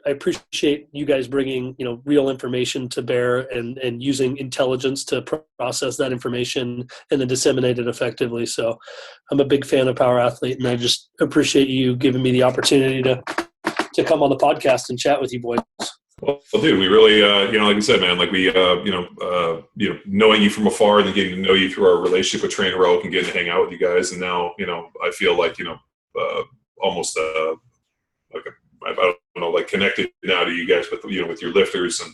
appreciate you guys bringing, real information to bear and using intelligence to process that information and then disseminate it effectively. So I'm a big fan of Power Athlete, and I just appreciate you giving me the opportunity to come on the podcast and chat with you boys.
Well, dude, we really, like I said, man, like we, knowing you from afar and then getting to know you through our relationship with Trainer Rogue and getting to hang out with you guys. And now, I feel like, almost, I don't know, like connected now to you guys with your lifters and,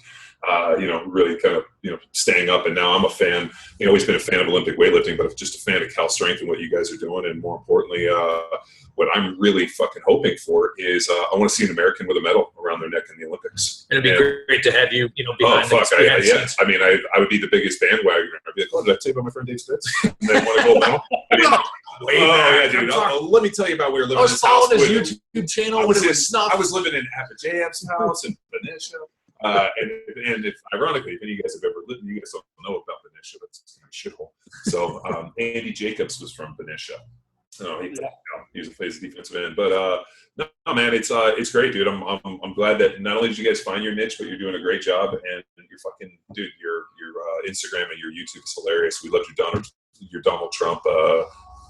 really kind of, staying up. And now I'm a fan, always been a fan of Olympic weightlifting, but just a fan of Cal Strength and what you guys are doing. And more importantly, what I'm really fucking hoping for is I want to see an American with a medal around their neck in the Olympics.
It'd be great to have you, behind the scenes.
I mean, I would be the biggest bandwagoner. I'd be like, oh, did I tell you about my friend Dave Spitz? And they want a gold medal. Yeah, dude. Let me tell you about we were living in his house.
I was following his YouTube channel when it was snuff.
I was living in Appajam's house in Benicia. And ironically, if any of you guys have ever lived, you guys don't know about Benicia, but it's kind of a shithole. So Andy Jacobs was from Benicia. He plays defensive end, but no, man, it's great, dude. I'm glad that not only did you guys find your niche, but you're doing a great job, and you're fucking, dude. Your Instagram and your YouTube is hilarious. We loved your Donald Trump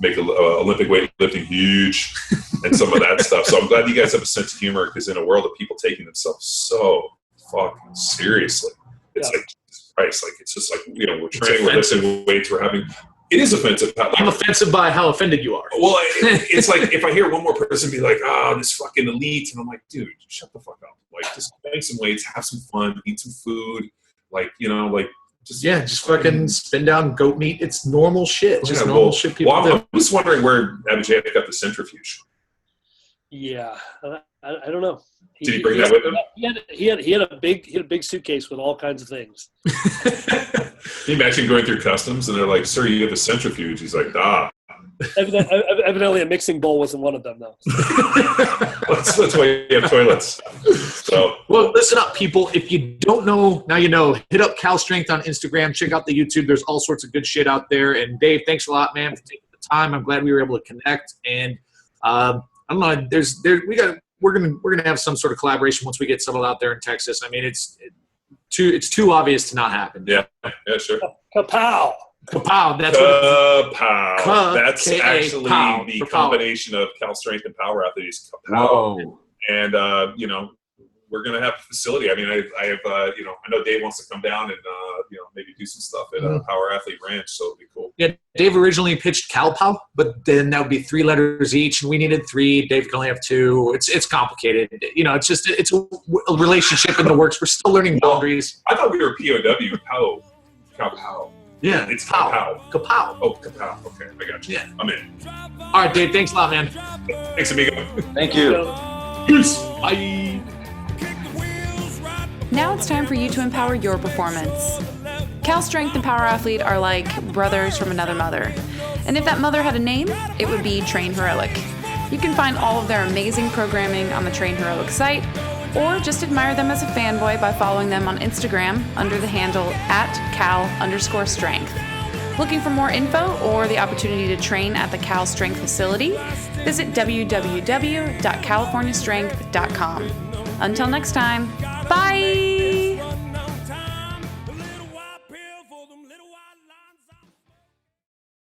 make Olympic weightlifting huge and some of that stuff. So I'm glad you guys have a sense of humor, because in a world of people taking themselves so fucking seriously, it's like Christ, like it's just like we're training, we're lifting weights, we're having. It is offensive.
I'm offensive by how offended you are.
Well, it's like if I hear one more person be like, "Oh, this fucking elite," and I'm like, "Dude, shut the fuck up! Like, just make some weights, have some fun, eat some food,
just fucking spin down goat meat. It's normal shit. It's just normal shit people do.
I'm just wondering where Abhijit got the centrifuge.
Yeah, I don't know.
Did he bring that with him?
He had a big suitcase with all kinds of things.
Can you imagine going through customs and they're like, "Sir, you have a centrifuge." He's like, "Ah."
Evidently, a mixing bowl wasn't one of them, though.
That's why you have toilets. So,
well, listen up, people. If you don't know, now you know. Hit up Cal Strength on Instagram. Check out the YouTube. There's all sorts of good shit out there. And Dave, thanks a lot, man, for taking the time. I'm glad we were able to connect. And I don't know. We're gonna have some sort of collaboration once we get settled out there in Texas. I mean, it's
It's too obvious to not happen.
Yeah, sure.
Kapow!
Kapow. That's what
Kapow. That's
K-A,
actually
pow,
the
for power.
combination of Cal Strength and Power Athletes. Kapow.
Whoa.
And we're gonna have a facility. I mean, I have I know Dave wants to come down and maybe do some stuff at Power Athlete Ranch, so it'll be cool.
Yeah, Dave originally pitched CalPow, but then that would be 3 letters each, and we needed 3. Dave can only have 2. It's complicated. It's a relationship in the works. We're still learning boundaries.
I thought we were POW. Pow.
Yeah,
It's
Kapow.
Kapow. Oh, Kapow. Okay, I got you.
Yeah.
I'm in.
All right, Dave. Thanks a lot, man.
Thanks, amigo.
Thank you.
Peace. Bye.
Now it's time for you to empower your performance. Cal Strength and Power Athlete are like brothers from another mother. And if that mother had a name, it would be Train Heroic. You can find all of their amazing programming on the Train Heroic site, or just admire them as a fanboy by following them on Instagram under the handle @Cal_Strength. Looking for more info or the opportunity to train at the Cal Strength facility? Visit www.californiastrength.com. Until next time, bye!